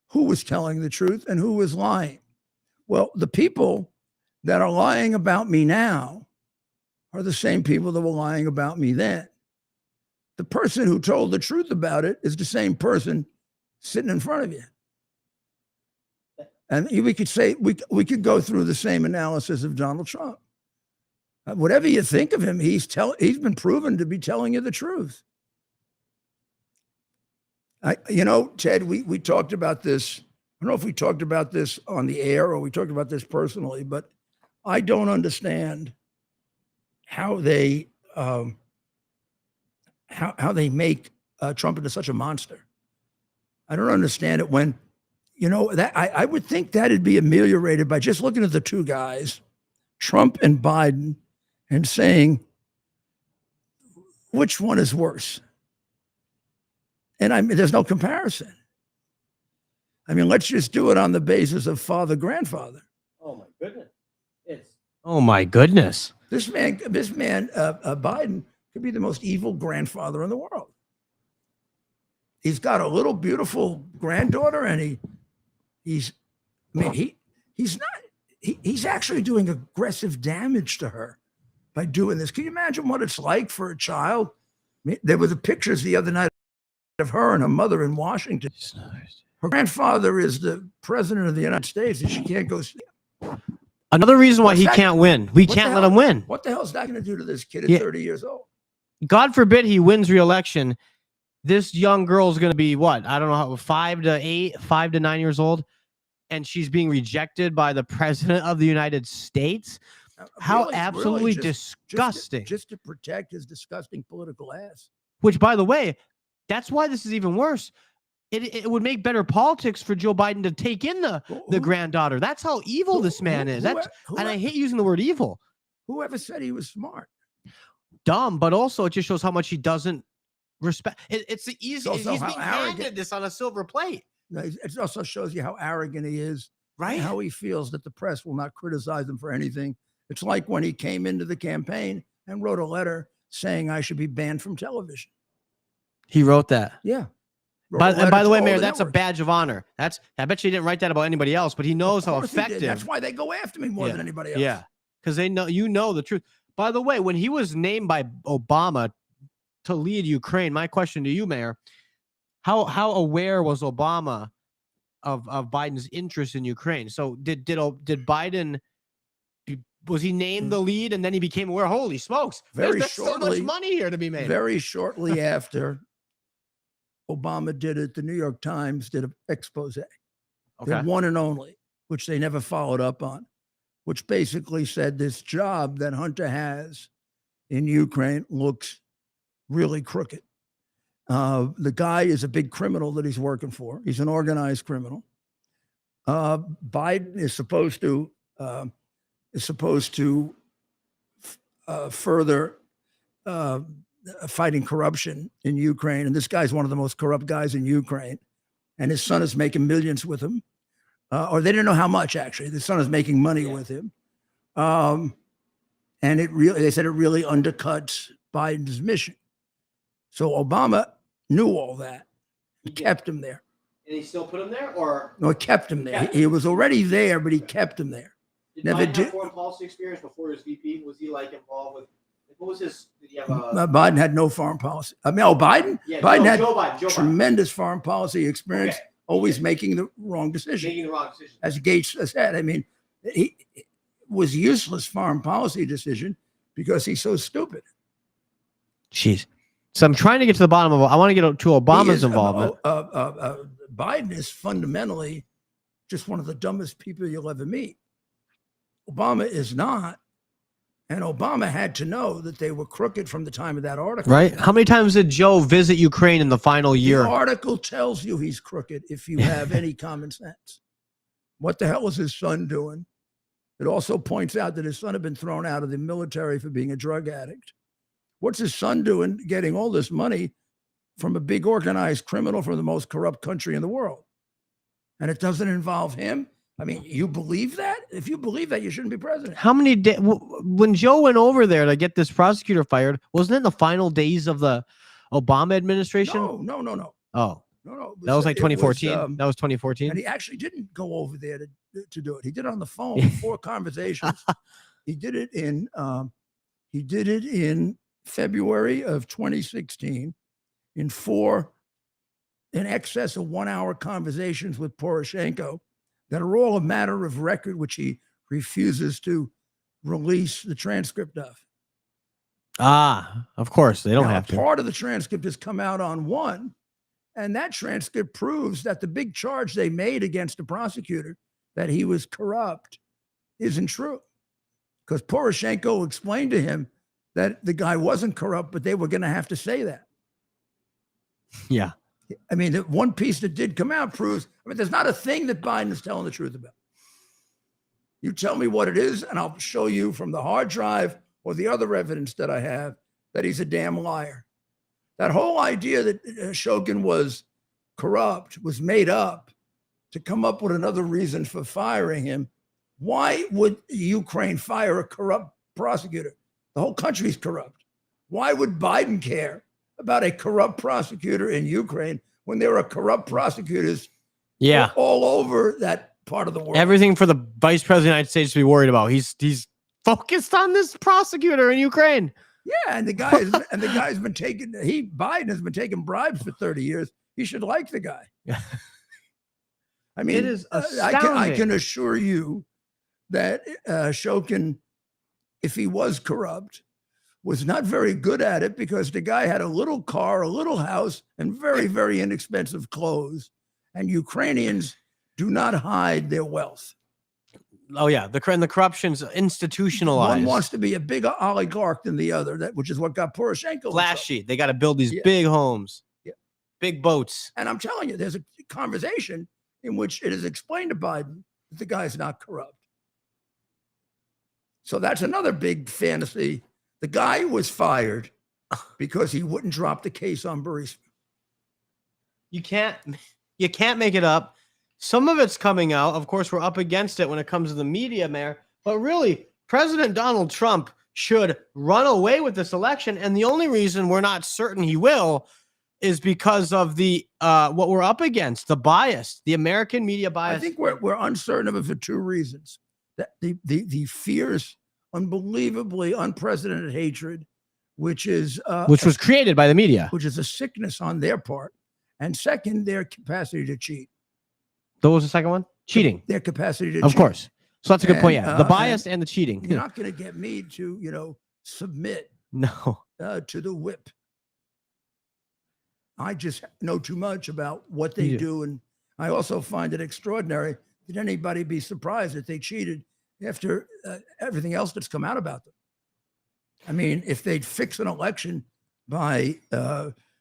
who was telling the truth and who was lying? Well, the people that are lying about me now are the same people that were lying about me then. The person who told the truth about it is the same person sitting in front of you. And we could say, we could go through the same analysis of Donald Trump. Whatever you think of him, he's been proven to be telling you the truth. Ted, we talked about this. I don't know if we talked about this on the air or we talked about this personally, but I don't understand how they make Trump into such a monster. I don't understand it when, that I would think that'd be ameliorated by just looking at the two guys, Trump and Biden, and saying, which one is worse? And there's no comparison. I mean, let's just do it on the basis of father-grandfather. oh my goodness. Oh my goodness. This man, Biden, could be the most evil grandfather in the world. He's got a little beautiful granddaughter, and he's actually doing aggressive damage to her by doing this. Can you imagine what it's like for a child? There were the pictures the other night of her and her mother in Washington. Her grandfather is the president of the United States, and she can't go see him. Another reason why he can't win. We can't let him win. What the hell is that going to do to this kid at 30 years old? God forbid he wins re-election. This young girl is going to be what? I don't know how, 5 to 9 years old. And she's being rejected by the president of the United States. How absolutely disgusting. Just to protect his disgusting political ass. Which, by the way, that's why this is even worse. It would make better politics for Joe Biden to take in the granddaughter. That's how evil this man is. And I hate using the word evil. Whoever said he was smart? Dumb, but also it just shows how much he doesn't respect. It's the easy. He's being arrogant. handed this on a silver plate. No, it also shows you how arrogant he is, right? And how he feels that the press will not criticize him for anything. It's like when he came into the campaign and wrote a letter saying I should be banned from television. He wrote that. Yeah. But Wrote a and by letter the to way, all Mayor, the that's a networks. badge of honor. I bet you didn't write that about anybody else, but he knows how Of course he did. effective. That's why they go after me more than anybody else. Yeah, because they know the truth. By the way, when he was named by Obama to lead Ukraine, my question to you, Mayor, how aware was Obama of Biden's interest in Ukraine? So did Biden, was he named the lead and then he became aware? Holy smokes! There's so much money here to be made. Very shortly after Obama did it, the New York Times did an expose. Okay. The one and only, which they never followed up on, which basically said this job that Hunter has in Ukraine looks really crooked. The guy is a big criminal that he's working for. He's an organized criminal. Biden is supposed to further fighting corruption in Ukraine, and this guy's one of the most corrupt guys in Ukraine. And his son is making millions with him, or they didn't know how much actually. The son is making money with him, and they said it really undercuts Biden's mission. So Obama knew all that, and kept him there. And he still put him there, or no? He kept him there. He was already there, but he kept him there. Did Biden have foreign policy experience before he was VP? Was he like involved with? What was his? Did he have a? Biden had no foreign policy. I mean, Biden. Yeah, Biden had Joe Biden. tremendous foreign policy experience. Okay. Always making the wrong decision. As Gates said, I mean, it was useless foreign policy decision because he's so stupid. Jeez. So I'm trying to get to the bottom of. I want to get to Obama's involvement. Biden is fundamentally just one of the dumbest people you'll ever meet. Obama is not. And Obama had to know that they were crooked from the time of that article. Right. How many times did Joe visit Ukraine in the final year? The article tells you he's crooked if you have any common sense. What the hell is his son doing? It also points out that his son had been thrown out of the military for being a drug addict. What's his son doing getting all this money from a big organized criminal from the most corrupt country in the world? And it doesn't involve him? I mean, you believe that? If you believe that, you shouldn't be president. How many days when Joe went over there to get this prosecutor fired? Wasn't it in the final days of the Obama administration? No. Oh, no. That was like 2014. That was 2014. And he actually didn't go over there to do it. He did it on the phone, 4 conversations. He did it in February of 2016 in 4 in excess of 1-hour conversations with Poroshenko that are all a matter of record, which he refuses to release the transcript of. Of course, they don't have to. Part of the transcript has come out on 1, and that transcript proves that the big charge they made against the prosecutor, that he was corrupt, isn't true. Because Poroshenko explained to him that the guy wasn't corrupt, but they were going to have to say that. Yeah. I mean, the one piece that did come out proves, I mean, there's not a thing that Biden is telling the truth about. You tell me what it is, and I'll show you from the hard drive or the other evidence that I have that he's a damn liar. That whole idea that Shokin was corrupt was made up to come up with another reason for firing him. Why would Ukraine fire a corrupt prosecutor? The whole country's corrupt. Why would Biden care about a corrupt prosecutor in Ukraine when there are corrupt prosecutors all over that part of the world? Everything for the vice president of the United States to be worried about. He's focused on this prosecutor in Ukraine. Yeah, and the guy's been taking Biden has been taking bribes for 30 years. He should like the guy. I mean, it is astounding. I can assure you that Shokin, if he was corrupt, was not very good at it because the guy had a little car, a little house, and very, very inexpensive clothes. And Ukrainians do not hide their wealth. Oh, yeah. The corruption's institutionalized. One wants to be a bigger oligarch than the other, which is what got Poroshenko. Flashy. They got to build these big homes, big boats. And I'm telling you, there's a conversation in which it is explained to Biden that the guy's not corrupt. So that's another big fantasy. The guy was fired because he wouldn't drop the case on Burisma. You can't make it up. Some of it's coming out. Of course, we're up against it when it comes to the media, Mayor. But really, President Donald Trump should run away with this election. And the only reason we're not certain he will is because of the what we're up against, the bias, the American media bias. I think we're uncertain of it for two reasons: that the fierce, unbelievably unprecedented hatred, which was created by the media, which is a sickness on their part, and second, their capacity to cheat. What was the second one? Cheating. Their capacity to Of cheat. course. So that's a good point. Yeah, the And, bias and the cheating. You're not going to get me to submit No. to the whip. I just know too much about what they do, and I also find it extraordinary that anybody be surprised that they cheated after everything else that's come out about them. I mean, if they'd fix an election by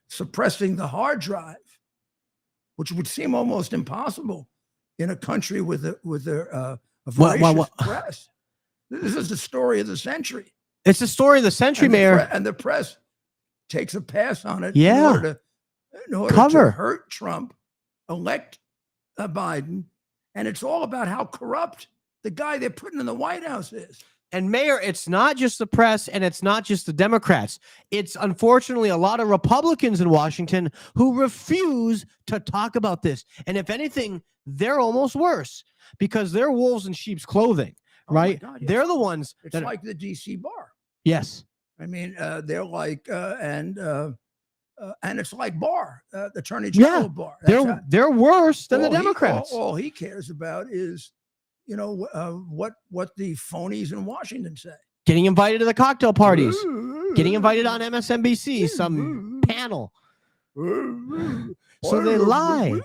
suppressing the hard drive, which would seem almost impossible in a country with a voracious press. This is the story of the century. It's the story of the century, Mayor. And the press takes a pass on it Yeah. in order to hurt Trump, elect Biden, and it's all about how corrupt the guy they're putting in the White House is. And Mayor, it's not just the press and it's not just the Democrats. It's unfortunately a lot of Republicans in Washington who refuse to talk about this. And if anything, they're almost worse because they're wolves in sheep's clothing, right? God, yes. They're the ones It's that like the DC bar. Yes. I mean, they're like, and it's like Barr, the Attorney General Barr. They're worse than the Democrats. All he cares about is, what the phonies in Washington say. Getting invited to the cocktail parties, getting invited on MSNBC, some panel. So they lie.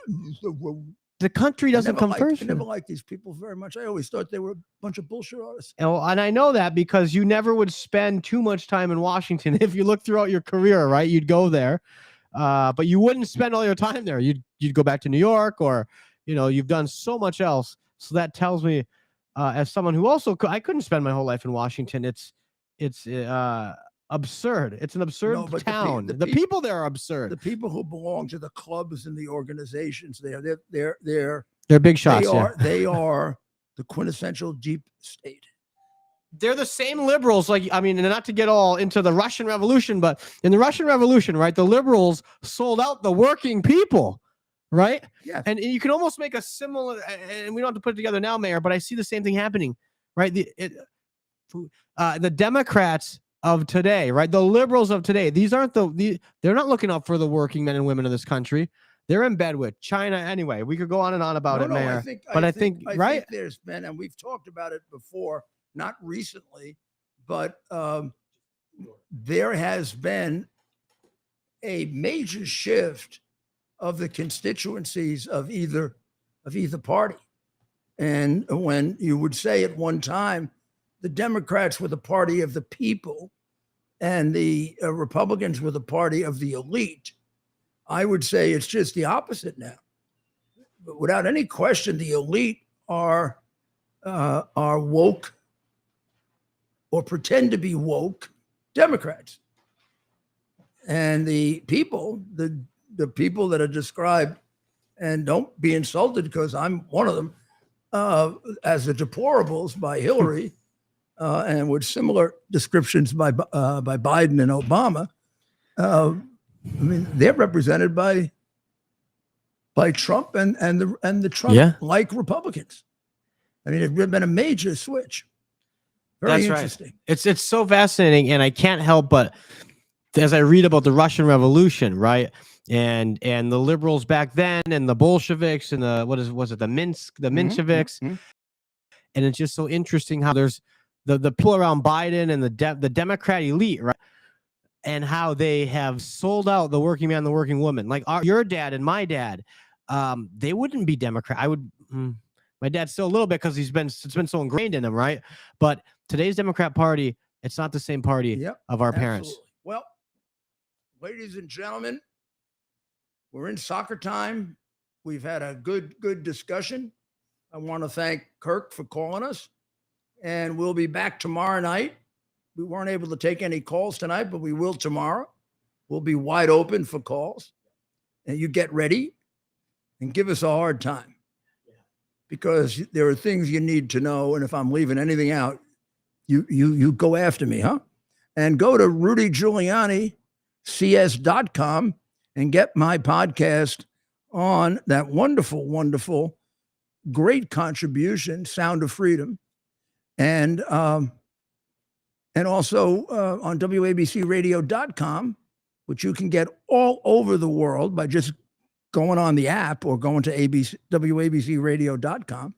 The country doesn't come first. I never liked these people very much. I always thought they were a bunch of bullshit artists. And I know that because you never would spend too much time in Washington. If you look throughout your career, right, you'd go there, but you wouldn't spend all your time there. You'd go back to New York, or you've done so much else. So that tells me, as someone who also I couldn't spend my whole life in Washington. It's absurd. It's an absurd town. The people there are absurd. The people who belong to the clubs and the organizations they're big shots. They are the quintessential deep state. They're the same liberals. Not to get all into the Russian Revolution, but in the Russian Revolution, right, the liberals sold out the working people, right? Yeah. And you can almost make a similar, and we don't have to put it together now, Mayor, but I see the same thing happening, right? The Democrats of today, right? The liberals of today, these aren't they're not looking out for the working men and women of this country. They're in bed with China anyway. We could go on and on about it, Mayor. I think there's been, and we've talked about it before, not recently, but there has been a major shift of the constituencies of either party. And when you would say at one time, the Democrats were the party of the people and the Republicans were the party of the elite, I would say it's just the opposite now. But without any question, the elite are woke or pretend to be woke Democrats. And the people, the people that are described, and don't be insulted because I'm one of them, as the deplorables by Hillary, and with similar descriptions by Biden and Obama, they're represented by Trump and the Trump-like Republicans. It's been a major switch. Very interesting. Right. It's so fascinating, and I can't help but, as I read about the Russian Revolution, right, and the liberals back then, and the Bolsheviks, and the Mensheviks, and it's just so interesting how there's the people around Biden and the Democrat elite, right, and how they have sold out the working man, the working woman. Like your dad and my dad, they wouldn't be Democrat. My dad's still a little bit because it's been so ingrained in him, right? But today's Democrat Party, it's not the same party of our parents. Absolutely. Well, ladies and gentlemen, we're in soccer time. We've had a good discussion. I want to thank Kirk for calling us, and we'll be back tomorrow night. We weren't able to take any calls tonight, but we will tomorrow. We'll be wide open for calls, and you get ready and give us a hard time, because there are things you need to know. And if I'm leaving anything out, you go after me, huh? And go to Rudy Giuliani CS.com and get my podcast on that wonderful, wonderful, great contribution, Sound of Freedom, and also on WABCRadio.com, which you can get all over the world by just going on the app or going to WABCRadio.com.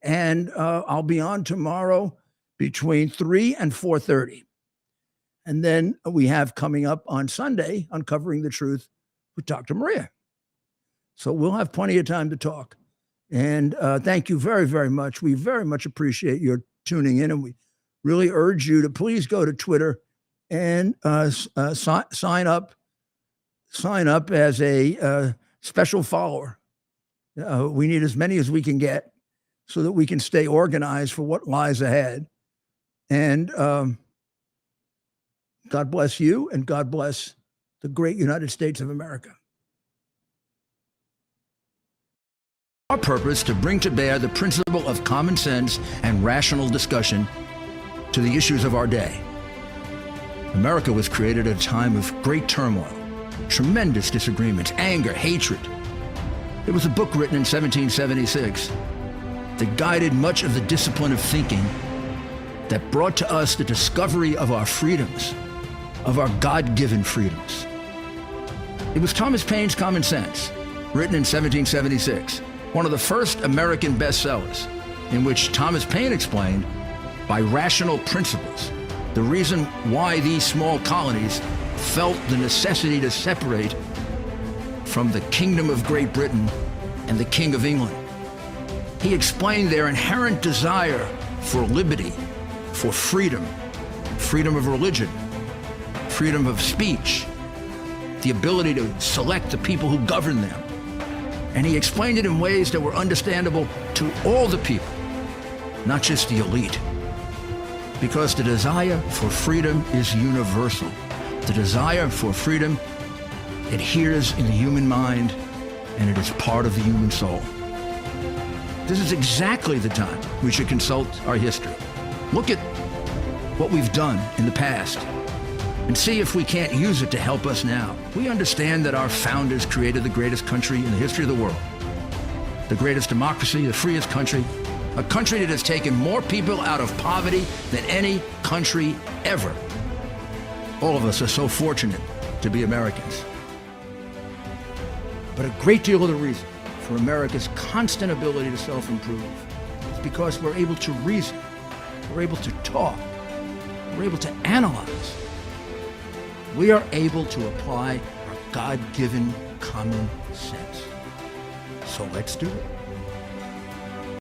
And I'll be on tomorrow between 3 and 4:30. And then we have coming up on Sunday, Uncovering the Truth with Dr. Maria. So we'll have plenty of time to talk. And thank you very, very much. We very much appreciate your tuning in. And we really urge you to please go to Twitter and sign up as a special follower. We need as many as we can get so that we can stay organized for what lies ahead. And God bless you, and God bless the great United States of America. Our purpose to bring to bear the principle of common sense and rational discussion to the issues of our day. America was created at a time of great turmoil, tremendous disagreements, anger, hatred. There was a book written in 1776 that guided much of the discipline of thinking that brought to us the discovery of our freedoms, of our God-given freedoms. It was Thomas Paine's Common Sense, written in 1776, one of the first American bestsellers, in which Thomas Paine explained, by rational principles, the reason why these small colonies felt the necessity to separate from the Kingdom of Great Britain and the King of England. He explained their inherent desire for liberty, for freedom, freedom of religion, freedom of speech, the ability to select the people who govern them. And he explained it in ways that were understandable to all the people, not just the elite. Because the desire for freedom is universal. The desire for freedom adheres in the human mind, and it is part of the human soul. This is exactly the time we should consult our history. Look at what we've done in the past and see if we can't use it to help us now. We understand that our founders created the greatest country in the history of the world, the greatest democracy, the freest country, a country that has taken more people out of poverty than any country ever. All of us are so fortunate to be Americans. But a great deal of the reason for America's constant ability to self-improve is because we're able to reason, we're able to talk, we're able to analyze. We are able to apply our God-given common sense. So let's do it.